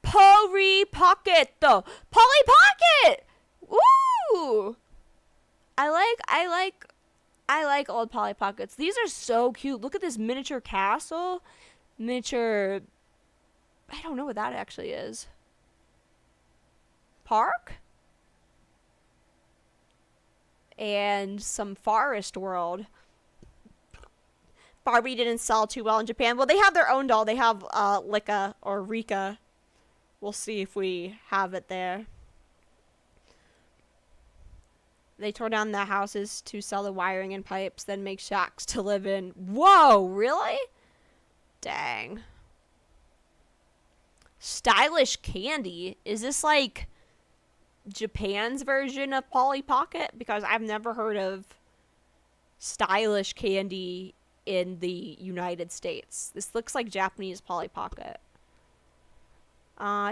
Polly Pocket though. Polly Pocket. Ooh. I like old Polly Pockets. These are so cute. Look at this miniature castle. Miniature, I don't know what that actually is. Park? And some forest world. Barbie didn't sell too well in Japan. Well, they have their own doll. They have Lika or Rika. We'll see if we have it there. They tore down the houses to sell the wiring and pipes, then make shacks to live in. Whoa, really? Dang. Stylish candy. Is this like Japan's version of Polly Pocket? Because I've never heard of stylish candy in the United States. This looks like Japanese Polly Pocket.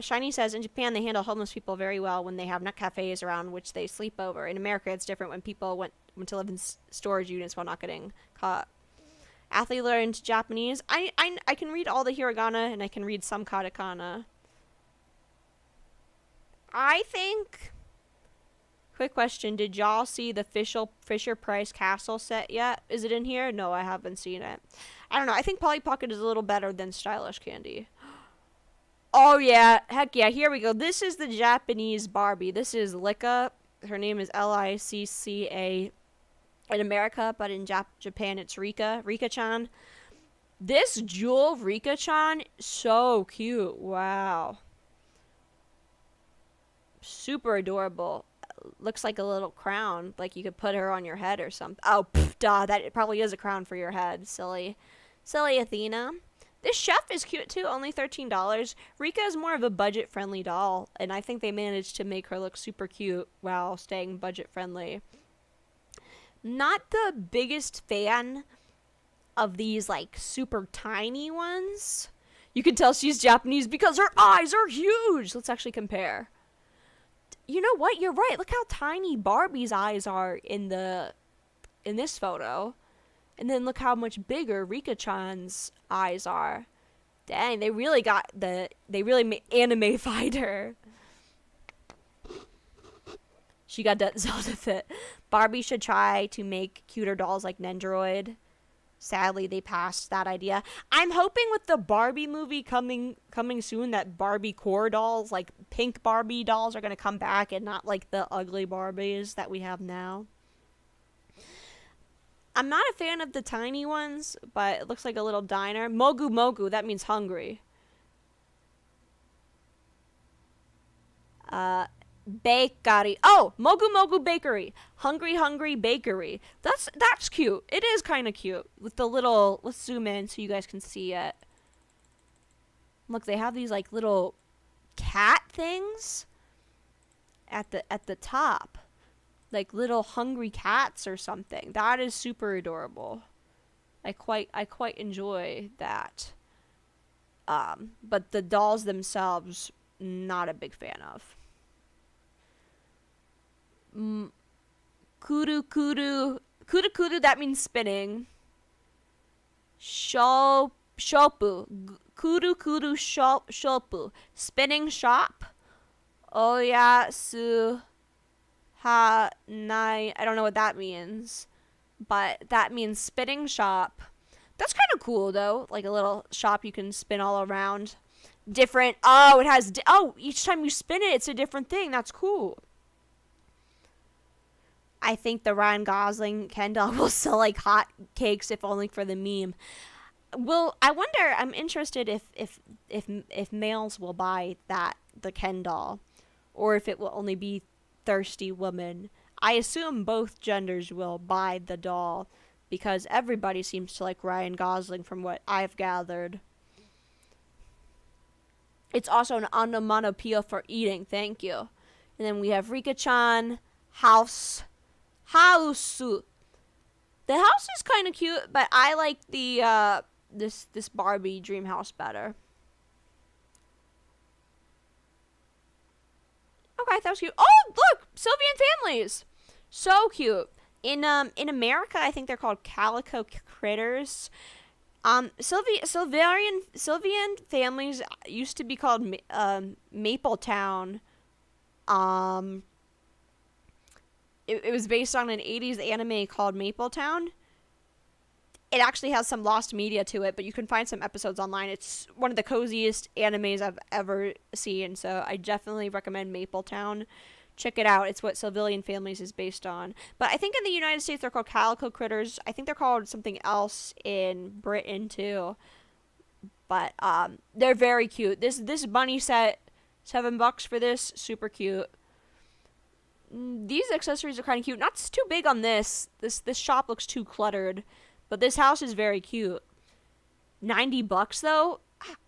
Shiny says, in Japan, they handle homeless people very well when they have nut cafes around which they sleep over. In America, it's different when people went to live in storage units while not getting caught. Athlete learned Japanese. I can read all the hiragana, and I can read some katakana. I think... Quick question, did y'all see the Fisher-Price Castle set yet? Is it in here? No, I haven't seen it. I don't know. I think Polly Pocket is a little better than stylish candy. Oh, yeah. Heck yeah. Here we go. This is the Japanese Barbie. This is Licca. Her name is Licca in America, but in Japan it's Rika. Rika-chan. This jewel, Rika-chan, so cute. Wow. Super adorable. Looks like a little crown. Like you could put her on your head or something. Oh, duh. That probably is a crown for your head. Silly. Silly Athena. This chef is cute too, only $13. Rika is more of a budget-friendly doll, and I think they managed to make her look super cute while staying budget-friendly. Not the biggest fan of these, like, super tiny ones. You can tell she's Japanese because her eyes are huge. Let's actually compare. You know what? You're right. Look how tiny Barbie's eyes are in this photo. And then look how much bigger Rika-chan's eyes are. Dang, they really anime-fied her. She got that Zelda fit. Barbie should try to make cuter dolls like Nendoroid. Sadly, they passed that idea. I'm hoping with the Barbie movie coming soon that Barbie core dolls, like pink Barbie dolls, are going to come back and not like the ugly Barbies that we have now. I'm not a fan of the tiny ones, but it looks like a little diner. Mogu Mogu, that means hungry. Bakery. Oh, Mogu Mogu Bakery. Hungry Hungry Bakery. That's cute. It is kind of cute. With the little, let's zoom in so you guys can see it. Look, they have these like little cat things at the top. Like little hungry cats or something. That is super adorable. I quite enjoy that. But the dolls themselves, not a big fan of. Kuru kuru. Kuru kuru, that means spinning. Shopu. Kuru kuru shopu. Spinning shop. Oyasu ha nai. I don't know what that means. But that means spinning shop. That's kind of cool, though. Like a little shop you can spin all around. Different. Oh, it has. Each time you spin it, it's a different thing. That's cool. I think the Ryan Gosling Ken doll will sell like hot cakes, if only for the meme. Well, I wonder. I'm interested if males will buy the Ken doll, or if it will only be thirsty women. I assume both genders will buy the doll, because everybody seems to like Ryan Gosling from what I've gathered. It's also an onomatopoeia for eating. Thank you. And then we have Rika-chan, house. The house is kind of cute, but I like the this Barbie dream house better. Okay, that was cute. Oh, look, Sylvian families, so cute. In America, I think they're called calico critters. Sylvian families used to be called Mapletown. It was based on an 80s anime called Mapletown. It actually has some lost media to it, but you can find some episodes online. It's one of the coziest animes I've ever seen, so I definitely recommend Mapletown. Check it out. It's what Sylvian families is based on. But I think in the United States they're called calico critters. I think they're called something else in Britain too. But they're very cute. This bunny set, $7 for this, super cute. These accessories are kind of cute. Not too big on this. This shop looks too cluttered, but this house is very cute. $90 though.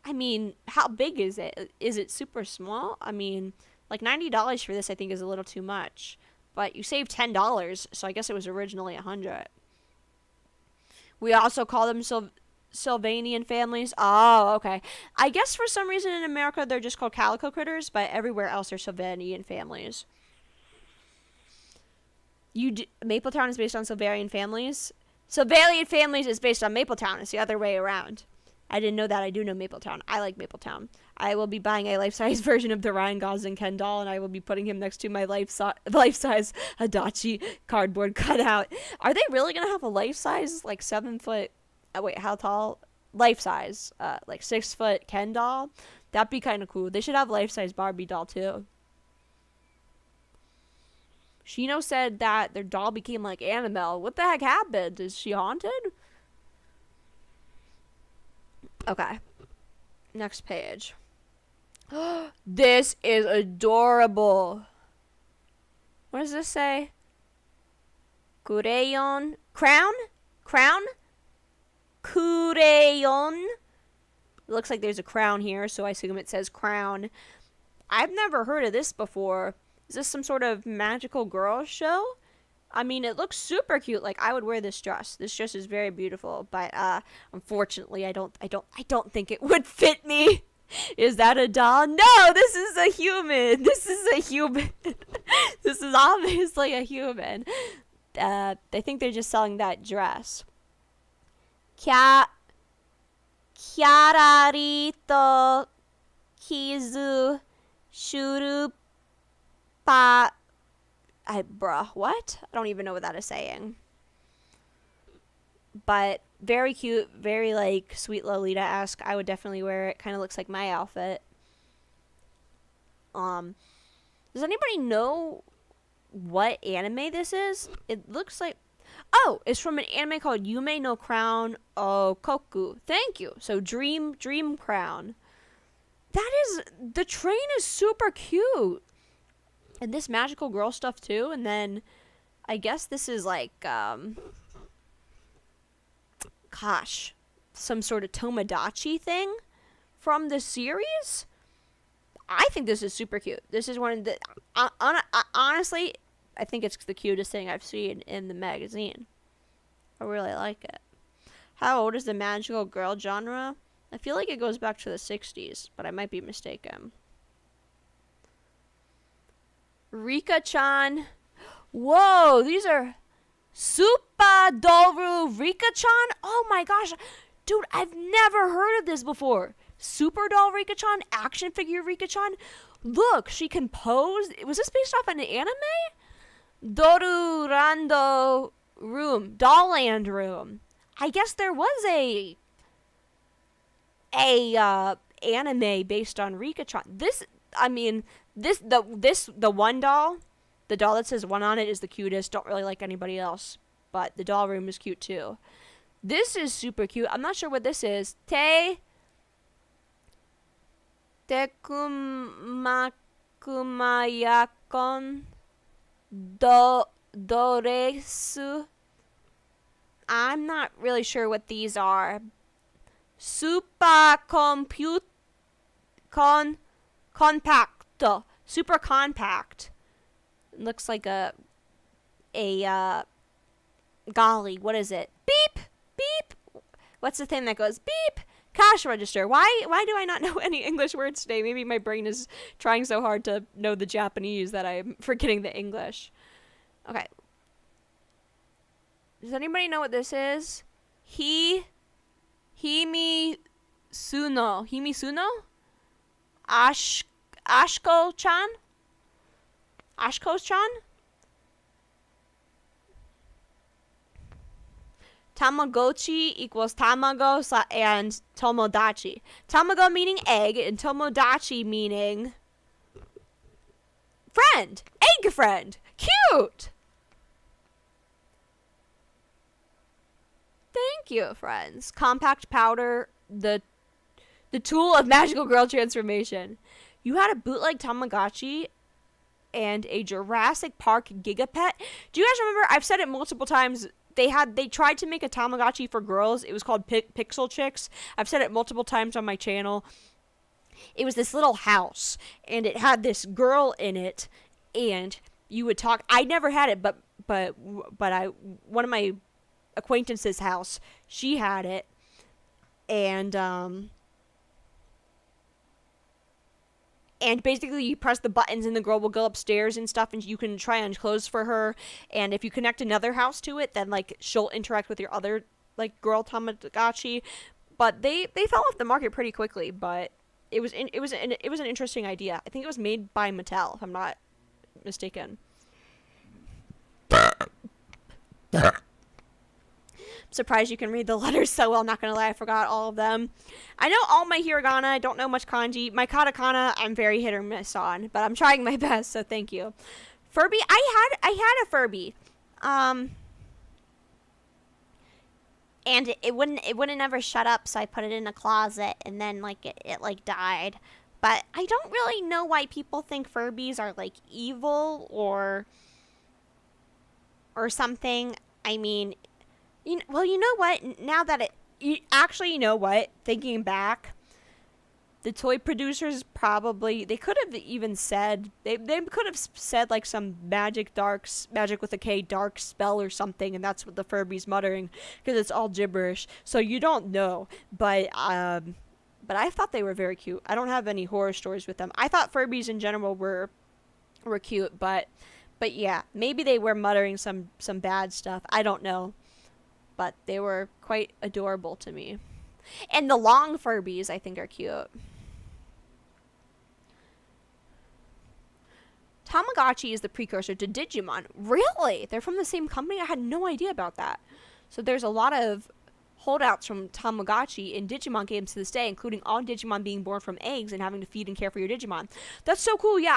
I mean, how big is it? Is it super small? I mean, like $90 for this I think is a little too much. But you save $10, so I guess it was originally $100. We also call them Sylvanian families. Oh, okay. I guess for some reason in America they're just called calico critters, but everywhere else they're Sylvanian families. Mapletown is based on Sylvanian families. Sylvanian families is based on Mapletown. It's the other way around. I didn't know that. I do know Mapletown. I like Mapletown. I will be buying a life-size version of the Ryan Gosling Ken doll, and I will be putting him next to my life-size Hadachi cardboard cutout. Are they really going to have a life-size, like, 7-foot... wait, how tall? Life-size, like 6-foot Ken doll? That'd be kind of cool. They should have life-size Barbie doll, too. Shino said that their doll became like Annabelle. What the heck happened? Is she haunted? Okay. Next page. This is adorable. What does this say? Kureyon. Crown? Crown? Kureyon. It looks like there's a crown here, so I assume it says crown. I've never heard of this before. Is this some sort of magical girl show? I mean, it looks super cute. Like, I would wear this dress. This dress is very beautiful, but unfortunately, I don't think it would fit me. Is that a doll? No, this is a human. This is a human. This is obviously a human. I think they're just selling that dress. Kyararito kizu shuru pa. Bruh, what? I don't even know what that is saying. But very cute, very like sweet Lolita-esque. I would definitely wear it. Kind of looks like my outfit. Does anybody know what anime this is? It looks like... Oh, it's from an anime called Yume no Crown Koku. Thank you. So Dream Crown. That is... The train is super cute. And this magical girl stuff too. And then I guess this is like... gosh, some sort of Tomodachi thing from the series. I think this is super cute. This is one of the... honestly, I think it's the cutest thing I've seen in the magazine. I really like it. How old is the magical girl genre? I feel like it goes back to the 60s, but I might be mistaken. Rika-chan. Whoa, these are... Super Doru Rika-chan? Oh my gosh. Dude, I've never heard of this before. Super Doll Rika-chan? Action figure Rika-chan? Look, she can pose. Was this based off an anime? Doru Rando Room. Dollland Room. I guess there was a anime based on Rika-chan. The one doll, the doll that says one on it is the cutest. Don't really like anybody else. But the doll room is cute too. This is super cute. I'm not sure what this is. Tekumayakon Doresu. I'm not really sure what these are. Super compacto. Super compact. Looks like a golly, what is it? Beep! Beep! What's the thing that goes beep? Cash register. Why do I not know any English words today? Maybe my brain is trying so hard to know the Japanese that I'm forgetting the English. Okay. Does anybody know what this is? Himisuno. Himisuno? Ashko-chan? Ashko-chan? Tamagotchi equals tamago and tomodachi. Tamago meaning egg and tomodachi meaning friend. Egg friend. Cute. Thank you, friends. Compact powder, the tool of magical girl transformation. You had a bootleg Tamagotchi and a Jurassic Park Gigapet. Do you guys remember? I've said it multiple times. They tried to make a Tamagotchi for girls. It was called Pixel Chicks. I've said it multiple times on my channel. It was this little house, and it had this girl in it, and you would talk. I never had it, but one of my acquaintance's house. She had it. And basically you press the buttons and the girl will go upstairs and stuff, and you can try on clothes for her. And if you connect another house to it, then like she'll interact with your other like girl Tamagotchi. But they fell off the market pretty quickly. But it was an interesting idea. I think it was made by Mattel, if I'm not mistaken. Surprised you can read the letters so well. Not gonna lie, I forgot all of them. I know all my hiragana. I don't know much kanji. My katakana, I'm very hit or miss on, but I'm trying my best. So thank you. Furby, I had a Furby, and it wouldn't ever shut up. So I put it in a closet, and then like it like died. But I don't really know why people think Furbies are like evil or something. I mean. You know what? Now that you know what? Thinking back, the toy producers probably, they could have even said, they could have said like some magic with a K, dark spell or something, and that's what the Furby's muttering, because it's all gibberish. So you don't know, but I thought they were very cute. I don't have any horror stories with them. I thought Furbies in general were cute, but yeah, maybe they were muttering some bad stuff. I don't know. But they were quite adorable to me. And the long Furbies, I think, are cute. Tamagotchi is the precursor to Digimon. Really? They're from the same company? I had no idea about that. So there's a lot of holdouts from Tamagotchi in Digimon games to this day, including all Digimon being born from eggs and having to feed and care for your Digimon. That's so cool, yeah.